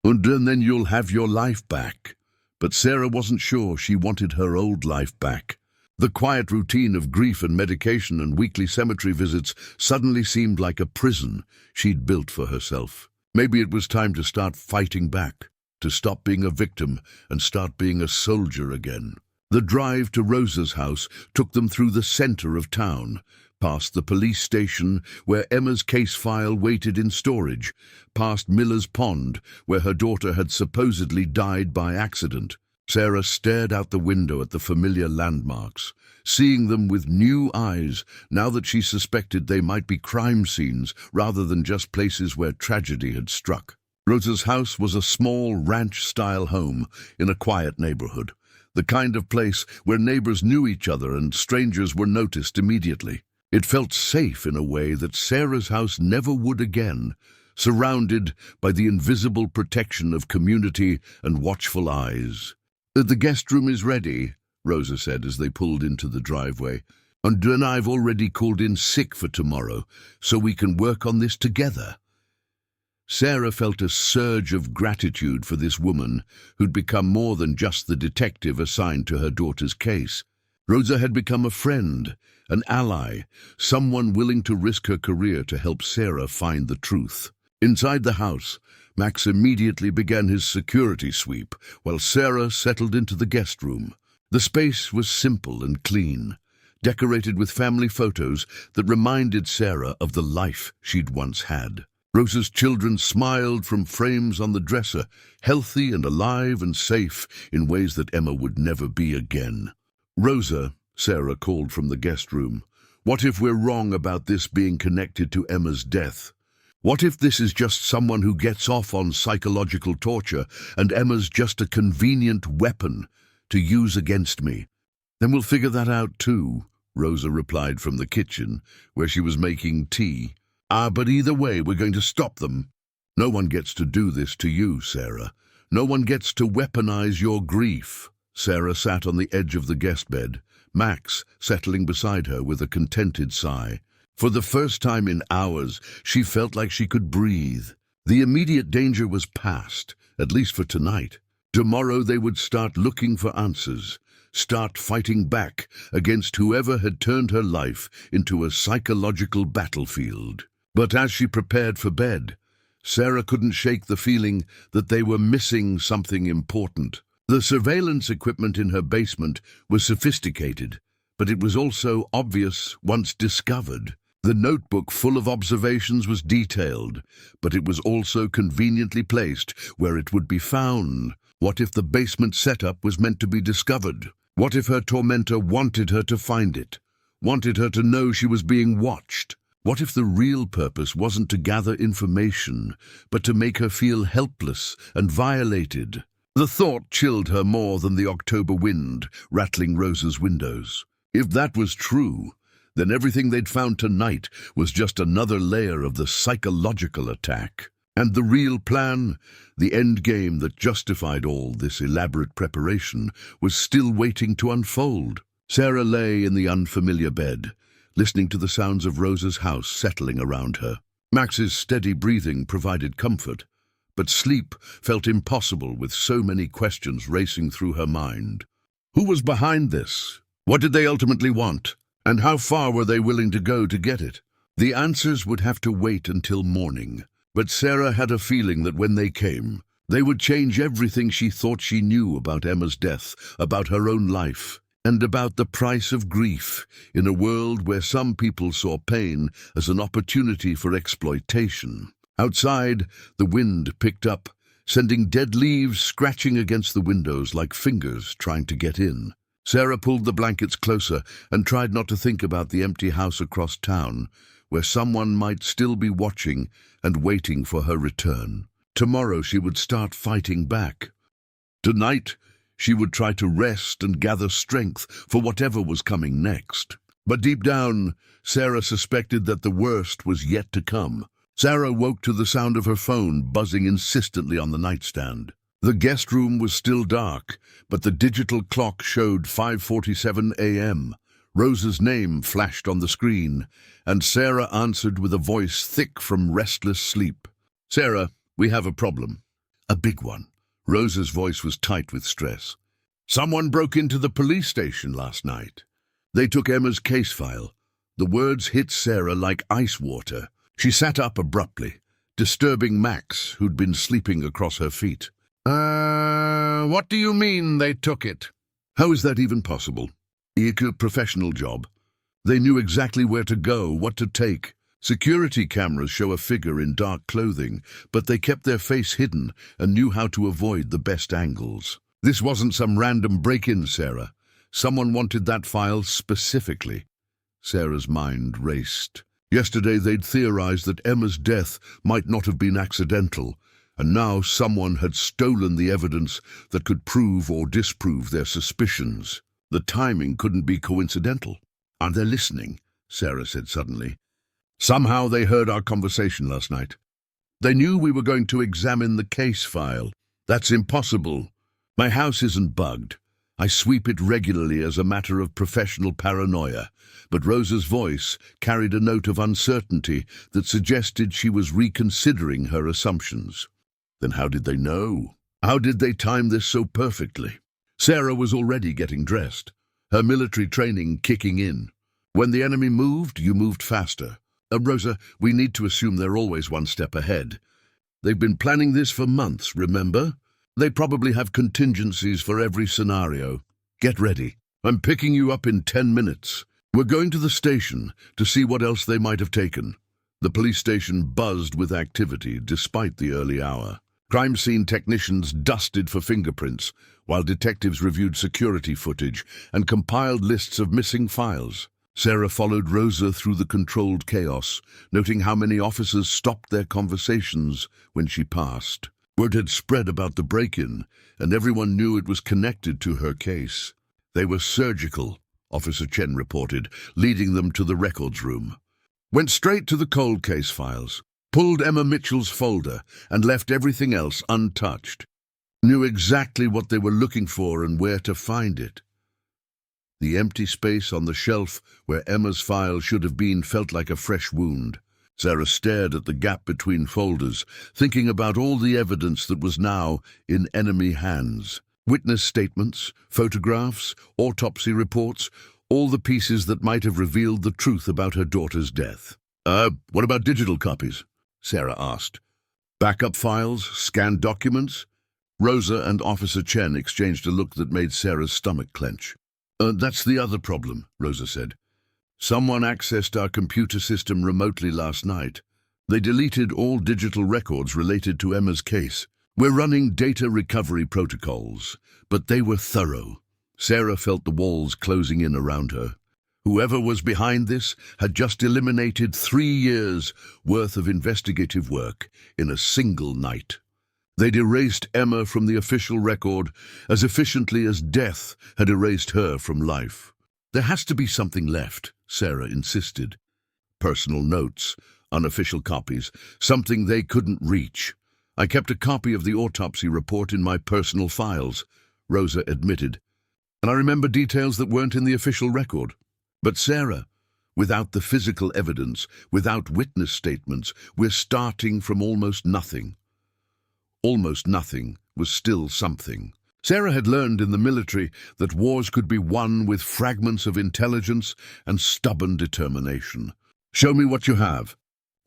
"And then you'll have your life back." But Sarah wasn't sure she wanted her old life back. The quiet routine of grief and medication and weekly cemetery visits suddenly seemed like a prison she'd built for herself. Maybe it was time to start fighting back, to stop being a victim and start being a soldier again. The drive to Rosa's house took them through the center of town, past the police station where Emma's case file waited in storage, past Miller's Pond where her daughter had supposedly died by accident. Sarah stared out the window at the familiar landmarks, seeing them with new eyes now that she suspected they might be crime scenes rather than just places where tragedy had struck. Rosa's house was a small ranch-style home in a quiet neighborhood, the kind of place where neighbors knew each other and strangers were noticed immediately. It felt safe in a way that Sarah's house never would again, surrounded by the invisible protection of community and watchful eyes. "The guest room is ready," Rosa said as they pulled into the driveway. "And then I've already called in sick for tomorrow, so we can work on this together." Sarah felt a surge of gratitude for this woman who'd become more than just the detective assigned to her daughter's case. Rosa had become a friend, an ally, someone willing to risk her career to help Sarah find the truth. Inside the house, Max immediately began his security sweep while Sarah settled into the guest room. The space was simple and clean, decorated with family photos that reminded Sarah of the life she'd once had. Rosa's children smiled from frames on the dresser, healthy and alive and safe in ways that Emma would never be again. "Rosa," Sarah called from the guest room, "what if we're wrong about this being connected to Emma's death? What if this is just someone who gets off on psychological torture and Emma's just a convenient weapon to use against me?" "Then we'll figure that out too," Rosa replied from the kitchen, where she was making tea. But either way, we're going to stop them. No one gets to do this to you, Sarah. No one gets to weaponize your grief." Sarah sat on the edge of the guest bed, Max settling beside her with a contented sigh. For the first time in hours, she felt like she could breathe. The immediate danger was past, at least for tonight. Tomorrow they would start looking for answers, start fighting back against whoever had turned her life into a psychological battlefield. But as she prepared for bed, Sarah couldn't shake the feeling that they were missing something important. The surveillance equipment in her basement was sophisticated, but it was also obvious once discovered. The notebook full of observations was detailed, but it was also conveniently placed where it would be found. What if the basement setup was meant to be discovered? What if her tormentor wanted her to find it? Wanted her to know she was being watched? What if the real purpose wasn't to gather information, but to make her feel helpless and violated? The thought chilled her more than the October wind rattling Rosa's windows. If that was true, then everything they'd found tonight was just another layer of the psychological attack. And the real plan, the end game that justified all this elaborate preparation, was still waiting to unfold. Sarah lay in the unfamiliar bed, listening to the sounds of Rosa's house settling around her. Max's steady breathing provided comfort, but sleep felt impossible with so many questions racing through her mind. Who was behind this? What did they ultimately want? And how far were they willing to go to get it? The answers would have to wait until morning, but Sarah had a feeling that when they came, they would change everything she thought she knew about Emma's death, about her own life, and about the price of grief in a world where some people saw pain as an opportunity for exploitation. Outside, the wind picked up, sending dead leaves scratching against the windows like fingers trying to get in. Sarah pulled the blankets closer and tried not to think about the empty house across town, where someone might still be watching and waiting for her return. Tomorrow she would start fighting back. Tonight, she would try to rest and gather strength for whatever was coming next. But deep down, Sarah suspected that the worst was yet to come. Sarah woke to the sound of her phone buzzing insistently on the nightstand. The guest room was still dark, but the digital clock showed 5:47 a.m. Rosa's name flashed on the screen, and Sarah answered with a voice thick from restless sleep. "Sarah, we have a problem." "A big one." Rosa's voice was tight with stress. "Someone broke into the police station last night. They took Emma's case file." The words hit Sarah like ice water. She sat up abruptly, disturbing Max, who'd been sleeping across her feet. What do you mean they took it?" "How is that even possible? A professional job. They knew exactly where to go, what to take. Security cameras show a figure in dark clothing, but they kept their face hidden and knew how to avoid the best angles. This wasn't some random break-in, Sarah. Someone wanted that file specifically." Sarah's mind raced. Yesterday they'd theorized that Emma's death might not have been accidental, and now someone had stolen the evidence that could prove or disprove their suspicions. The timing couldn't be coincidental. "And they're listening," Sarah said suddenly. "Somehow they heard our conversation last night. They knew we were going to examine the case file. That's impossible. My house isn't bugged. I sweep it regularly as a matter of professional paranoia." But Rosa's voice carried a note of uncertainty that suggested she was reconsidering her assumptions. Then how did they know? How did they time this so perfectly? Sarah was already getting dressed, her military training kicking in. When the enemy moved, you moved faster. Rosa, we need to assume they're always one step ahead. They've been planning this for months, remember? They probably have contingencies for every scenario. Get ready. I'm picking you up in 10 minutes. We're going to the station to see what else they might have taken. The police station buzzed with activity despite the early hour. Crime scene technicians dusted for fingerprints, while detectives reviewed security footage and compiled lists of missing files. Sarah followed Rosa through the controlled chaos, noting how many officers stopped their conversations when she passed. Word had spread about the break-in, and everyone knew it was connected to her case. "They were surgical," Officer Chen reported, leading them to the records room. "Went straight to the cold case files, pulled Emma Mitchell's folder, and left everything else untouched. Knew exactly what they were looking for and where to find it." The empty space on the shelf where Emma's file should have been felt like a fresh wound. Sarah stared at the gap between folders, thinking about all the evidence that was now in enemy hands. Witness statements, photographs, autopsy reports, all the pieces that might have revealed the truth about her daughter's death. What about digital copies?" Sarah asked. Backup files, scanned documents? Rosa and Officer Chen exchanged a look that made Sarah's stomach clench. That's the other problem, Rosa said. Someone accessed our computer system remotely last night. They deleted all digital records related to Emma's case. We're running data recovery protocols, but they were thorough. Sarah felt the walls closing in around her. Whoever was behind this had just eliminated 3 years' worth of investigative work in a single night. They'd erased Emma from the official record as efficiently as death had erased her from life. There has to be something left, Sarah insisted. Personal notes, unofficial copies, something they couldn't reach. I kept a copy of the autopsy report in my personal files, Rosa admitted. And I remember details that weren't in the official record. But Sarah, without the physical evidence, without witness statements, we're starting from almost nothing. Almost nothing was still something. Sarah had learned in the military that wars could be won with fragments of intelligence and stubborn determination. Show me what you have.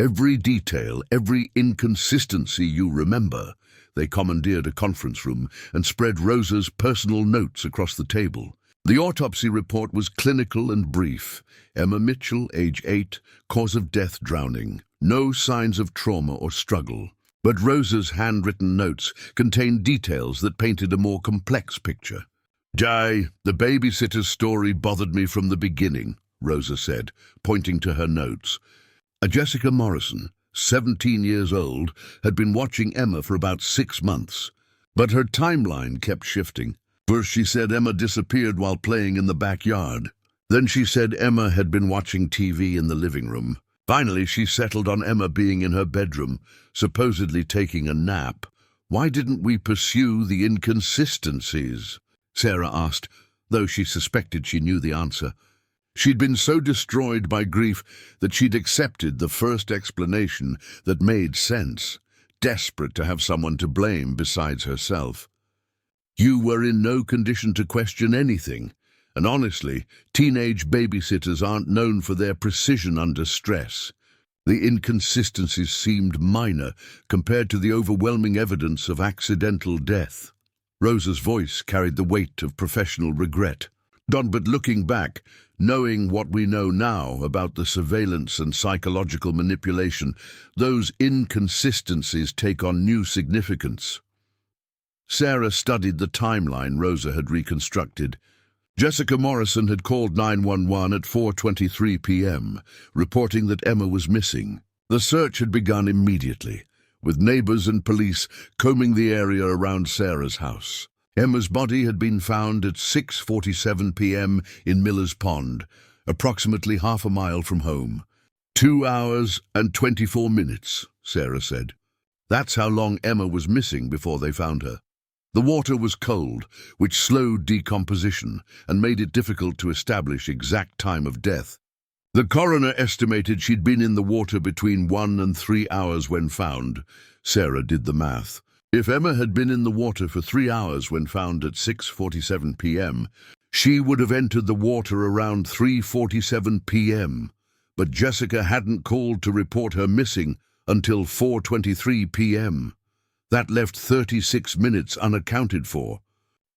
Every detail, every inconsistency you remember. They commandeered a conference room and spread Rosa's personal notes across the table. The autopsy report was clinical and brief. Emma Mitchell, age 8, cause of death drowning. No signs of trauma or struggle. But Rosa's handwritten notes contained details that painted a more complex picture. The babysitter's story bothered me from the beginning, Rosa said, pointing to her notes. Jessica Morrison, 17 years old, had been watching Emma for about 6 months. But her timeline kept shifting. First she said Emma disappeared while playing in the backyard. Then she said Emma had been watching TV in the living room. Finally she settled on Emma being in her bedroom, supposedly taking a nap. Why didn't we pursue the inconsistencies? Sarah asked, though she suspected she knew the answer. She'd been so destroyed by grief that she'd accepted the first explanation that made sense, desperate to have someone to blame besides herself. You were in no condition to question anything, and honestly, teenage babysitters aren't known for their precision under stress. The inconsistencies seemed minor compared to the overwhelming evidence of accidental death. Rosa's voice carried the weight of professional regret. But looking back, knowing what we know now about the surveillance and psychological manipulation, those inconsistencies take on new significance. Sarah studied the timeline Rosa had reconstructed. Jessica Morrison had called 911 at 4:23 p.m., reporting that Emma was missing. The search had begun immediately, with neighbors and police combing the area around Sarah's house. Emma's body had been found at 6:47 p.m. in Miller's Pond, approximately half a mile from home. 2 hours and 24 minutes, Sarah said. That's how long Emma was missing before they found her. The water was cold, which slowed decomposition and made it difficult to establish exact time of death. The coroner estimated she'd been in the water between 1 and 3 hours when found. Sarah did the math. If Emma had been in the water for 3 hours when found at 6:47 p.m., she would have entered the water around 3:47 p.m. But Jessica hadn't called to report her missing until 4:23 p.m. That left 36 minutes unaccounted for.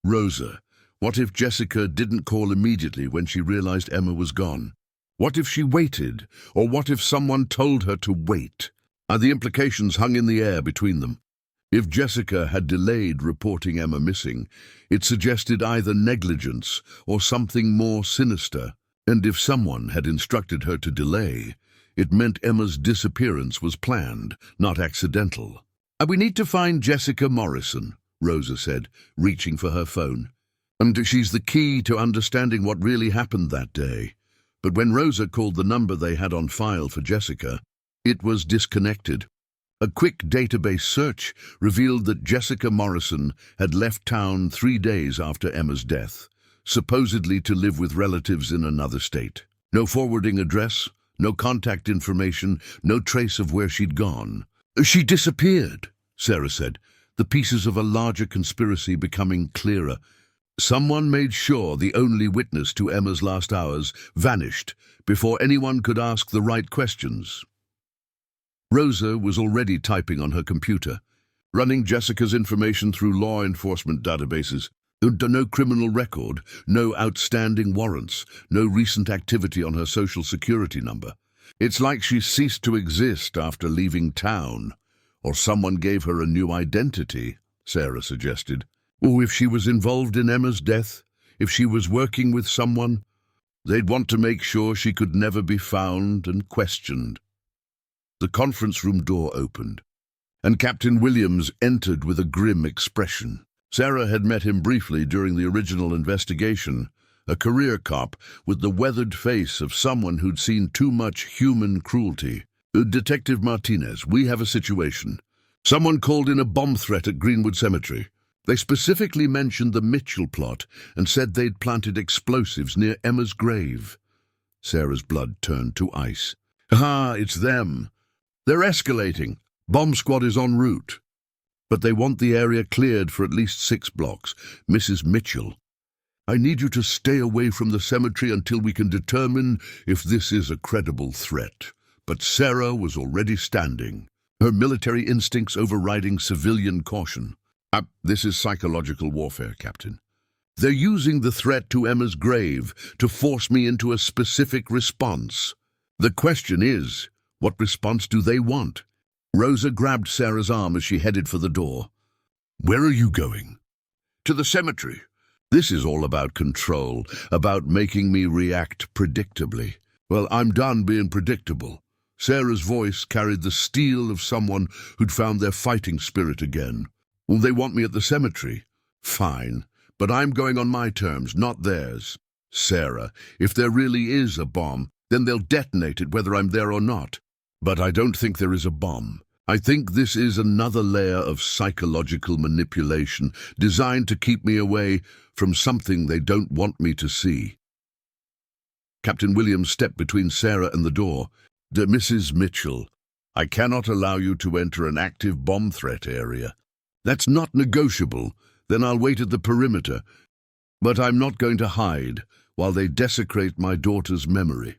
Rosa, what if Jessica didn't call immediately when she realized Emma was gone? What if she waited, or what if someone told her to wait? And the implications hung in the air between them. If Jessica had delayed reporting Emma missing, it suggested either negligence or something more sinister. And if someone had instructed her to delay, it meant Emma's disappearance was planned, not accidental. We need to find Jessica Morrison, Rosa said, reaching for her phone. And she's the key to understanding what really happened that day. But when Rosa called the number they had on file for Jessica, it was disconnected. A quick database search revealed that Jessica Morrison had left town 3 days after Emma's death, supposedly to live with relatives in another state. No forwarding address, no contact information, no trace of where she'd gone. She disappeared, Sarah said, the pieces of a larger conspiracy becoming clearer. Someone made sure the only witness to Emma's last hours vanished before anyone could ask the right questions. Rosa was already typing on her computer, running Jessica's information through law enforcement databases. No criminal record, no outstanding warrants, no recent activity on her social security number. It's like she ceased to exist after leaving town, or someone gave her a new identity, Sarah suggested. Or if she was involved in Emma's death, if she was working with someone, they'd want to make sure she could never be found and questioned. The conference room door opened, and Captain Williams entered with a grim expression. Sarah had met him briefly during the original investigation, a career cop with the weathered face of someone who'd seen too much human cruelty. Detective Martinez, we have a situation. Someone called in a bomb threat at Greenwood Cemetery. They specifically mentioned the Mitchell plot and said they'd planted explosives near Emma's grave. Sarah's blood turned to ice. Ah, it's them. They're escalating. Bomb squad is en route. But they want the area cleared for at least 6 blocks. Mrs. Mitchell, I need you to stay away from the cemetery until we can determine if this is a credible threat. But Sarah was already standing, her military instincts overriding civilian caution. This is psychological warfare, Captain. They're using the threat to Emma's grave to force me into a specific response. The question is, what response do they want? Rosa grabbed Sarah's arm as she headed for the door. Where are you going? To the cemetery. This is all about control, about making me react predictably. Well, I'm done being predictable. Sarah's voice carried the steel of someone who'd found their fighting spirit again. Well, they want me at the cemetery. Fine, but I'm going on my terms, not theirs. Sarah, if there really is a bomb, then they'll detonate it whether I'm there or not. But I don't think there is a bomb. I think this is another layer of psychological manipulation designed to keep me away from something they don't want me to see. Captain Williams stepped between Sarah and the door. Mrs. Mitchell, I cannot allow you to enter an active bomb threat area. That's not negotiable. Then I'll wait at the perimeter. But I'm not going to hide while they desecrate my daughter's memory.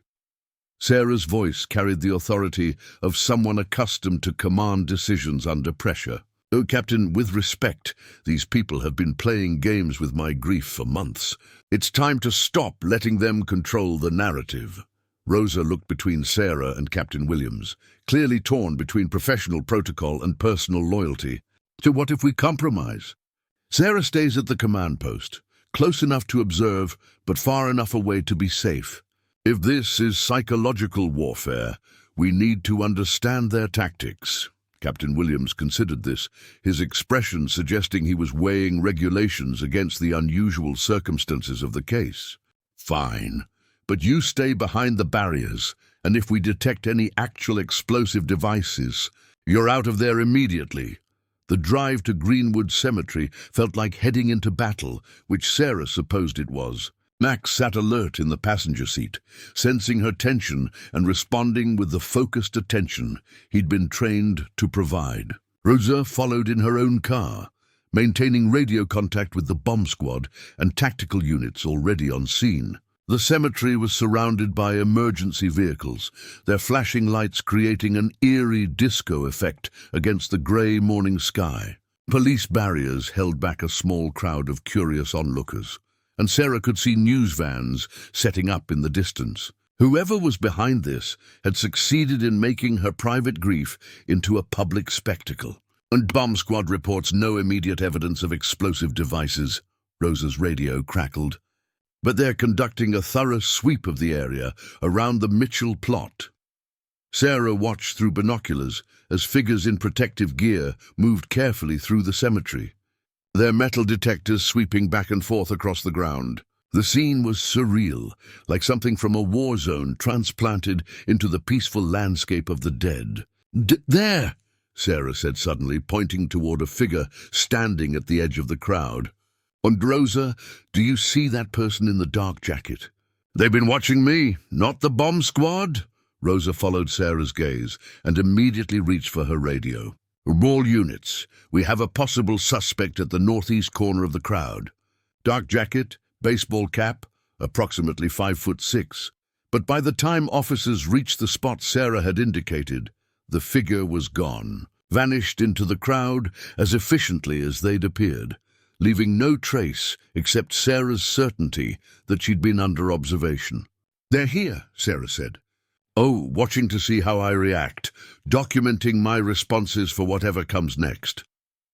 Sarah's voice carried the authority of someone accustomed to command decisions under pressure. Oh, Captain, with respect, these people have been playing games with my grief for months. It's time to stop letting them control the narrative. Rosa looked between Sarah and Captain Williams, clearly torn between professional protocol and personal loyalty. So what if we compromise? Sarah stays at the command post, close enough to observe, but far enough away to be safe. If this is psychological warfare, we need to understand their tactics. Captain Williams considered this, his expression suggesting he was weighing regulations against the unusual circumstances of the case. Fine, but you stay behind the barriers, and if we detect any actual explosive devices, you're out of there immediately. The drive to Greenwood Cemetery felt like heading into battle, which Sarah supposed it was. Max sat alert in the passenger seat, sensing her tension and responding with the focused attention he'd been trained to provide. Rosa followed in her own car, maintaining radio contact with the bomb squad and tactical units already on scene. The cemetery was surrounded by emergency vehicles, their flashing lights creating an eerie disco effect against the grey morning sky. Police barriers held back a small crowd of curious onlookers, and Sarah could see news vans setting up in the distance. Whoever was behind this had succeeded in making her private grief into a public spectacle. And bomb squad reports no immediate evidence of explosive devices, Rosa's radio crackled. But they're conducting a thorough sweep of the area around the Mitchell plot. Sarah watched through binoculars as figures in protective gear moved carefully through the cemetery, their metal detectors sweeping back and forth across the ground. The scene was surreal, like something from a war zone transplanted into the peaceful landscape of the dead. There, Sarah said suddenly, pointing toward a figure standing at the edge of the crowd. And Rosa, do you see that person in the dark jacket? They've been watching me, not the bomb squad. Rosa followed Sarah's gaze and immediately reached for her radio. All units, we have a possible suspect at the northeast corner of the crowd. Dark jacket, baseball cap, approximately 5'6". But by the time officers reached the spot Sarah had indicated, The figure was gone, vanished into the crowd as efficiently as they'd appeared, leaving no trace except Sarah's certainty that she'd been under observation. "They're here," Sarah said. "Oh, watching to see how I react, documenting my responses for whatever comes next."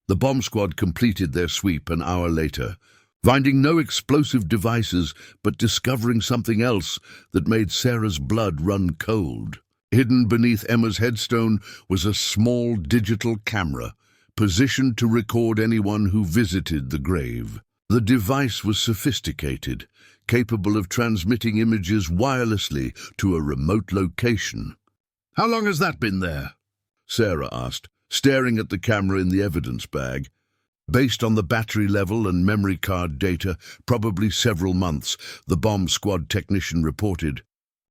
The bomb squad completed their sweep an hour later, finding no explosive devices but discovering something else that made Sarah's blood run cold. Hidden beneath Emma's headstone was a small digital camera, positioned to record anyone who visited the grave. The device was sophisticated, capable of transmitting images wirelessly to a remote location. "How long has that been there?" Sarah asked, staring at the camera in the evidence bag. "Based on the battery level and memory card data, probably several months," the bomb squad technician reported.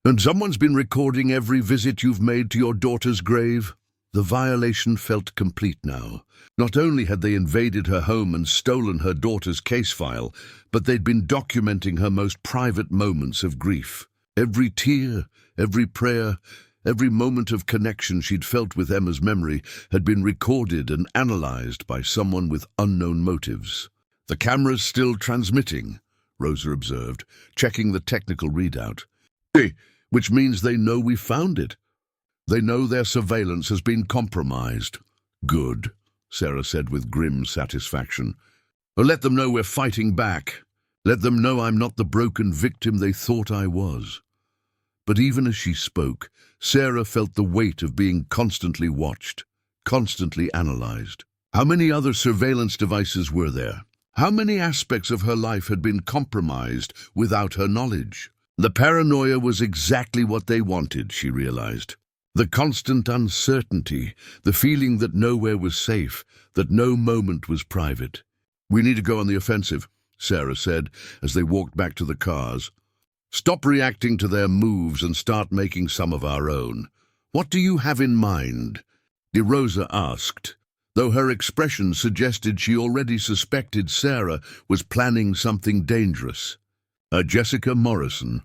"And someone's been recording every visit you've made to your daughter's grave?" The violation felt complete now. Not only had they invaded her home and stolen her daughter's case file, but they'd been documenting her most private moments of grief. Every tear, every prayer, every moment of connection she'd felt with Emma's memory had been recorded and analyzed by someone with unknown motives. "The camera's still transmitting," Rosa observed, checking the technical readout. "Which means they know we found it. They know their surveillance has been compromised." "Good," Sarah said with grim satisfaction. "Well, let them know we're fighting back. Let them know I'm not the broken victim they thought I was." But even as she spoke, Sarah felt the weight of being constantly watched, constantly analyzed. How many other surveillance devices were there? How many aspects of her life had been compromised without her knowledge? The paranoia was exactly what they wanted, she realized. The constant uncertainty, the feeling that nowhere was safe, that no moment was private. "We need to go on the offensive," Sarah said as they walked back to the cars. "Stop reacting to their moves and start making some of our own." "What do you have in mind?" Rosa asked, though her expression suggested she already suspected Sarah was planning something dangerous. "Jessica Morrison.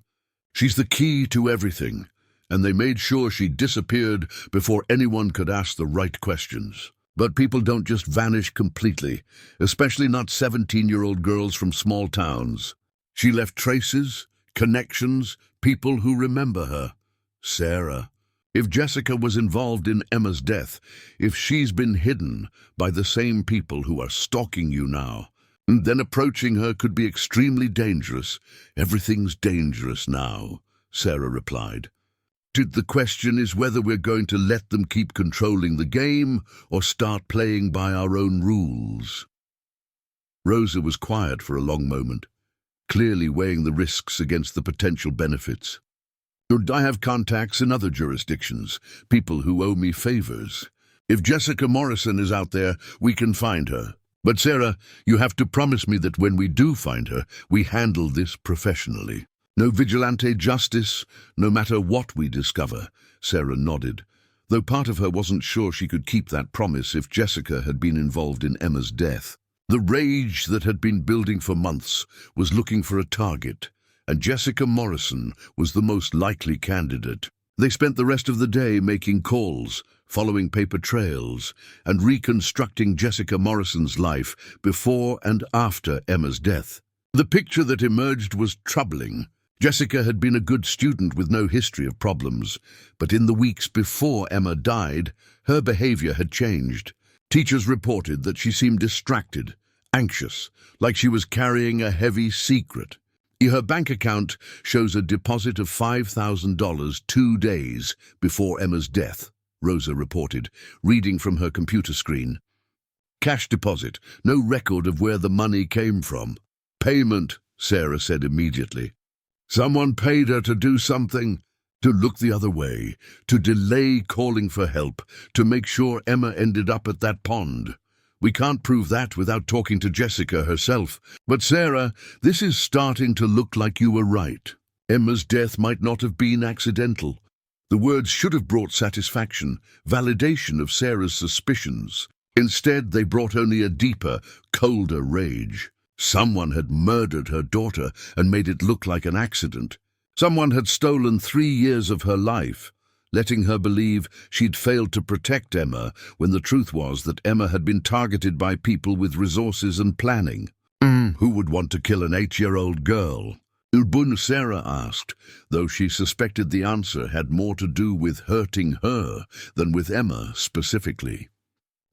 She's the key to everything, and they made sure she disappeared before anyone could ask the right questions. But people don't just vanish completely, especially not 17-year-old girls from small towns. She left traces, connections, people who remember her. Sarah. If Jessica was involved in Emma's death, if she's been hidden by the same people who are stalking you now, then approaching her could be extremely dangerous." "Everything's dangerous now," Sarah replied. "The question is whether we're going to let them keep controlling the game or start playing by our own rules." Rosa was quiet for a long moment, clearly weighing the risks against the potential benefits. "I have contacts in other jurisdictions, people who owe me favors. If Jessica Morrison is out there, we can find her. But Sarah, you have to promise me that when we do find her, we handle this professionally. No vigilante justice, no matter what we discover." Sarah nodded, though part of her wasn't sure she could keep that promise if Jessica had been involved in Emma's death. The rage that had been building for months was looking for a target, and Jessica Morrison was the most likely candidate. They spent the rest of the day making calls, following paper trails, and reconstructing Jessica Morrison's life before and after Emma's death. The picture that emerged was troubling. Jessica had been a good student with no history of problems, but in the weeks before Emma died, her behavior had changed. Teachers reported that she seemed distracted, anxious, like she was carrying a heavy secret. Her bank account shows a deposit of $5,000 2 days before Emma's death, Rosa reported, reading from her computer screen. "Cash deposit, no record of where the money came from." "Payment," Sarah said immediately. "Someone paid her to do something, to look the other way, to delay calling for help, to make sure Emma ended up at that pond. We can't prove that without talking to Jessica herself. But Sarah, this is starting to look like you were right. Emma's death might not have been accidental." The words should have brought satisfaction, validation of Sarah's suspicions. Instead, they brought only a deeper, colder rage. Someone had murdered her daughter and made it look like an accident. Someone had stolen 3 years of her life. letting her believe she'd failed to protect Emma when the truth was that Emma had been targeted by people with resources and planning. Who would want to kill an 8-year-old girl? Ubun, Sarah asked, though she suspected the answer had more to do with hurting her than with Emma specifically.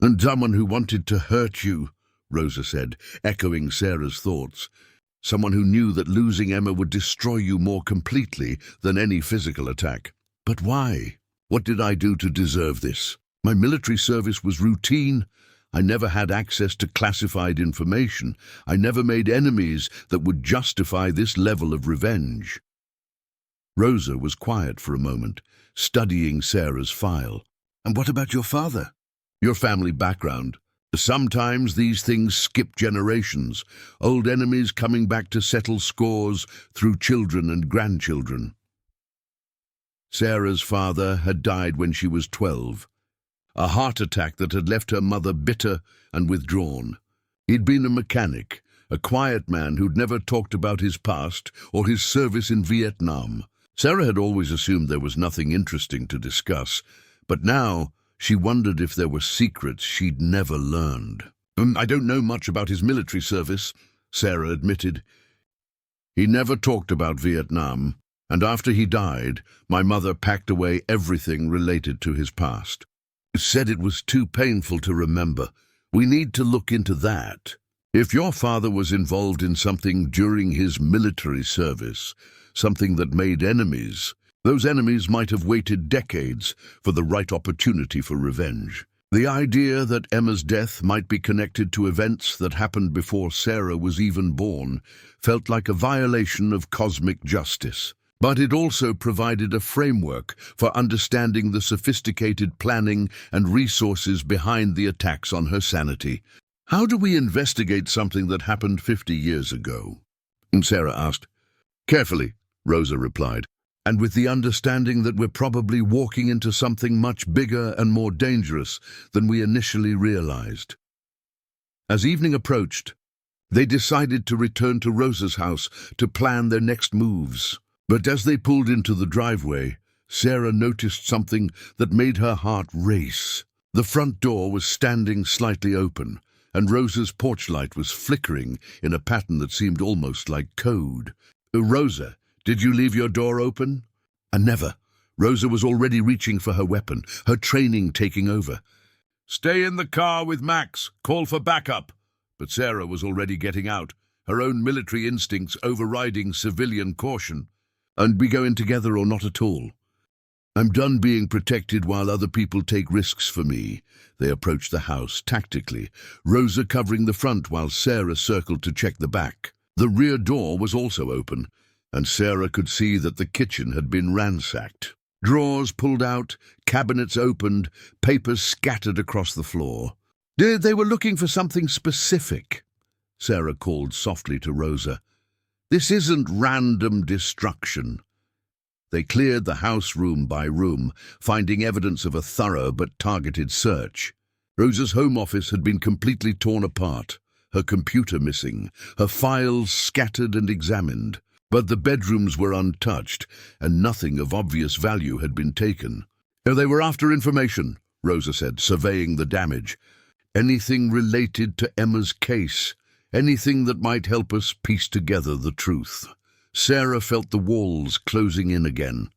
And someone who wanted to hurt you, Rosa said, echoing Sarah's thoughts. Someone who knew that losing Emma would destroy you more completely than any physical attack. But why? What did I do to deserve this? My military service was routine. I never had access to classified information. I never made enemies that would justify this level of revenge. Rosa was quiet for a moment, studying Sarah's file. And what about your father? Your family background? Sometimes these things skip generations, old enemies coming back to settle scores through children and grandchildren. Sarah's father had died when she was 12. A heart attack that had left her mother bitter and withdrawn. He'd been a mechanic, a quiet man who'd never talked about his past or his service in Vietnam. Sarah had always assumed there was nothing interesting to discuss, but now she wondered if there were secrets she'd never learned. I don't know much about his military service, Sarah admitted. He never talked about Vietnam, and after he died, my mother packed away everything related to his past. Said it was too painful to remember. We need to look into that. If your father was involved in something during his military service, something that made enemies, those enemies might have waited decades for the right opportunity for revenge. The idea that Emma's death might be connected to events that happened before Sarah was even born felt like a violation of cosmic justice. But it also provided a framework for understanding the sophisticated planning and resources behind the attacks on her sanity. How do we investigate something that happened 50 years ago? Sarah asked. Carefully, Rosa replied, and with the understanding that we're probably walking into something much bigger and more dangerous than we initially realized. As evening approached, they decided to return to Rosa's house to plan their next moves. But as they pulled into the driveway, Sarah noticed something that made her heart race. The front door was standing slightly open, and Rosa's porch light was flickering in a pattern that seemed almost like code. Rosa, did you leave your door open? Never. Rosa was already reaching for her weapon, her training taking over. Stay in the car with Max. Call for backup. But Sarah was already getting out, her own military instincts overriding civilian caution. And we go in together or not at all. I'm done being protected while other people take risks for me. They approached the house tactically, Rosa covering the front while Sarah circled to check the back. The rear door was also open, and Sarah could see that the kitchen had been ransacked. Drawers pulled out, cabinets opened, papers scattered across the floor. They were looking for something specific, Sarah called softly to Rosa. This isn't random destruction. They cleared the house room by room, finding evidence of a thorough but targeted search. Rosa's home office had been completely torn apart, her computer missing, her files scattered and examined. But the bedrooms were untouched, and nothing of obvious value had been taken. They were after information, Rosa said, surveying the damage. Anything related to Emma's case. Anything that might help us piece together the truth. Sarah felt the walls closing in again.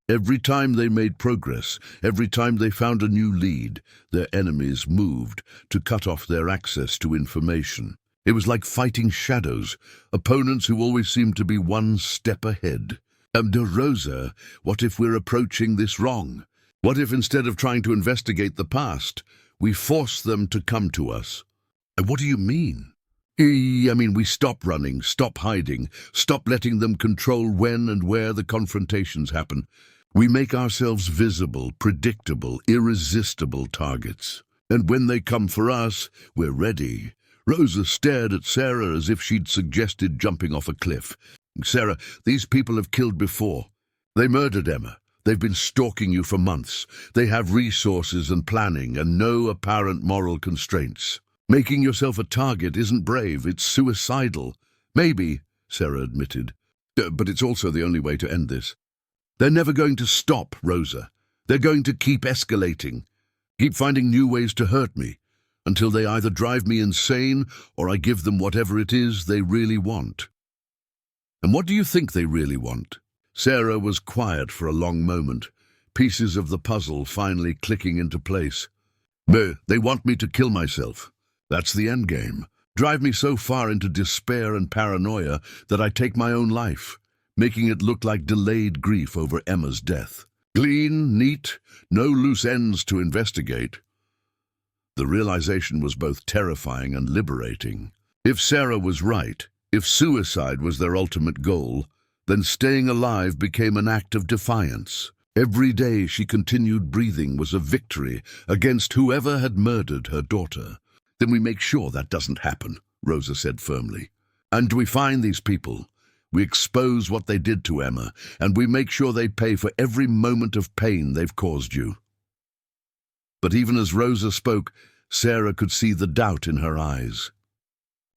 Every time they made progress, every time they found a new lead, their enemies moved to cut off their access to information. It was like fighting shadows, opponents who always seemed to be one step ahead. Rosa, what if we're approaching this wrong? What if instead of trying to investigate the past, we force them to come to us? What do you mean? We stop running, stop hiding, stop letting them control when and where the confrontations happen. We make ourselves visible, predictable, irresistible targets. And when they come for us, we're ready. Rosa stared at Sarah as if she'd suggested jumping off a cliff. Sarah, these people have killed before. They murdered Emma. They've been stalking you for months. They have resources and planning and no apparent moral constraints. Making yourself a target isn't brave, it's suicidal. Maybe, Sarah admitted, but it's also the only way to end this. They're never going to stop, Rosa. They're going to keep escalating, keep finding new ways to hurt me, until they either drive me insane or I give them whatever it is they really want. And what do you think they really want? Sarah was quiet for a long moment, pieces of the puzzle finally clicking into place. They want me to kill myself. That's the end game. Drive me so far into despair and paranoia that I take my own life, making it look like delayed grief over Emma's death. Clean, neat, no loose ends to investigate. The realization was both terrifying and liberating. If Sarah was right, if suicide was their ultimate goal, then staying alive became an act of defiance. Every day she continued breathing was a victory against whoever had murdered her daughter. Then we make sure that doesn't happen, Rosa said firmly. And we find these people. We expose what they did to Emma, and we make sure they pay for every moment of pain they've caused you. But even as Rosa spoke, Sarah could see the doubt in her eyes.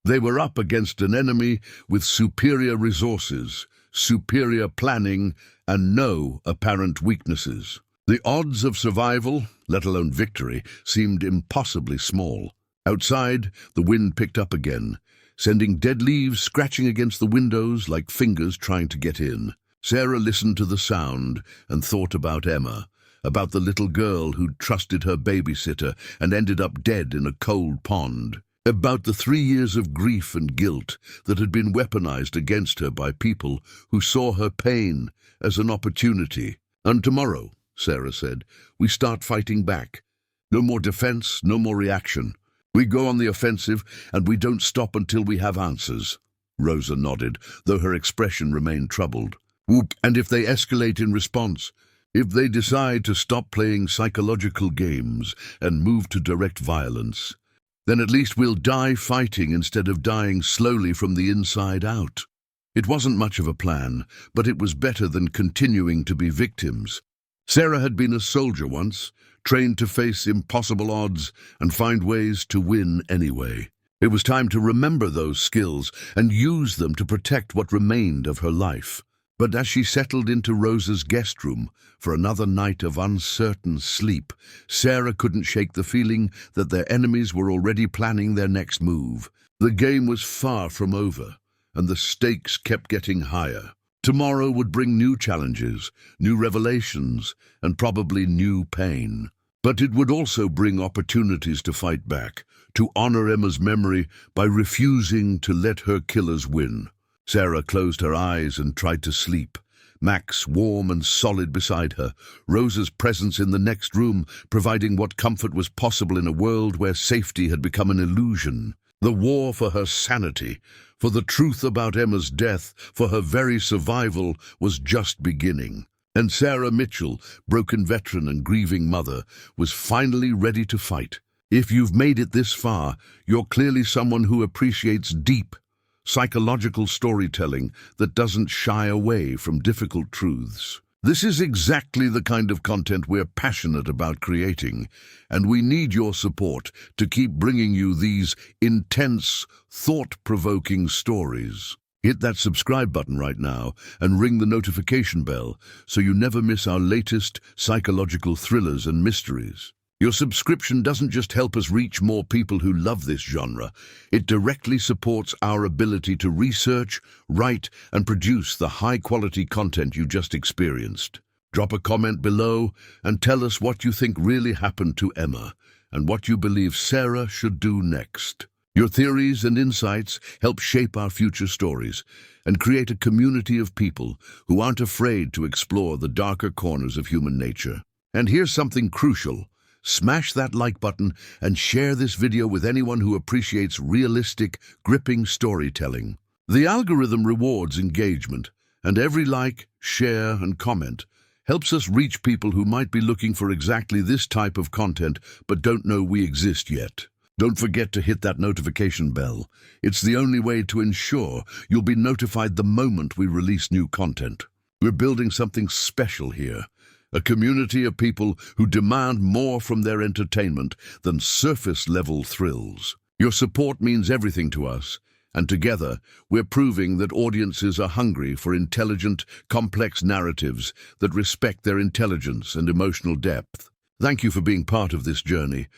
They were up against an enemy with superior resources, superior planning, and no apparent weaknesses. The odds of survival, let alone victory, seemed impossibly small. Outside, the wind picked up again, sending dead leaves scratching against the windows like fingers trying to get in. Sarah listened to the sound and thought about Emma, about the little girl who'd trusted her babysitter and ended up dead in a cold pond, about the 3 years of grief and guilt that had been weaponized against her by people who saw her pain as an opportunity. And tomorrow, Sarah said, we start fighting back. No more defense, no more reaction. We go on the offensive, and we don't stop until we have answers. Rosa nodded, though her expression remained troubled. And if they escalate in response, if they decide to stop playing psychological games and move to direct violence, then at least we'll die fighting instead of dying slowly from the inside out. It wasn't much of a plan, but it was better than continuing to be victims. Sarah had been a soldier once, trained to face impossible odds and find ways to win anyway. It was time to remember those skills and use them to protect what remained of her life. But as she settled into Rosa's guest room for another night of uncertain sleep, Sarah couldn't shake the feeling that their enemies were already planning their next move. The game was far from over, and the stakes kept getting higher. Tomorrow would bring new challenges, new revelations, and probably new pain. But it would also bring opportunities to fight back, to honor Emma's memory by refusing to let her killers win. Sarah closed her eyes and tried to sleep. Max, warm and solid beside her, Rosa's presence in the next room, providing what comfort was possible in a world where safety had become an illusion. The war for her sanity, for the truth about Emma's death, for her very survival, was just beginning. And Sarah Mitchell, broken veteran and grieving mother, was finally ready to fight. If you've made it this far, you're clearly someone who appreciates deep, psychological storytelling that doesn't shy away from difficult truths. This is exactly the kind of content we're passionate about creating, and we need your support to keep bringing you these intense, thought-provoking stories. Hit that subscribe button right now and ring the notification bell so you never miss our latest psychological thrillers and mysteries. Your subscription doesn't just help us reach more people who love this genre, it directly supports our ability to research, write, and produce the high-quality content you just experienced. Drop a comment below and tell us what you think really happened to Emma and what you believe Sarah should do next. Your theories and insights help shape our future stories and create a community of people who aren't afraid to explore the darker corners of human nature. And here's something crucial. Smash that like button and share this video with anyone who appreciates realistic, gripping storytelling. The algorithm rewards engagement, and every like, share, and comment helps us reach people who might be looking for exactly this type of content but don't know we exist yet. Don't forget to hit that notification bell. It's the only way to ensure you'll be notified the moment we release new content. We're building something special here. A community of people who demand more from their entertainment than surface-level thrills. Your support means everything to us, And together, we're proving that audiences are hungry for intelligent, complex narratives that respect their intelligence and emotional depth. Thank you for being part of this journey,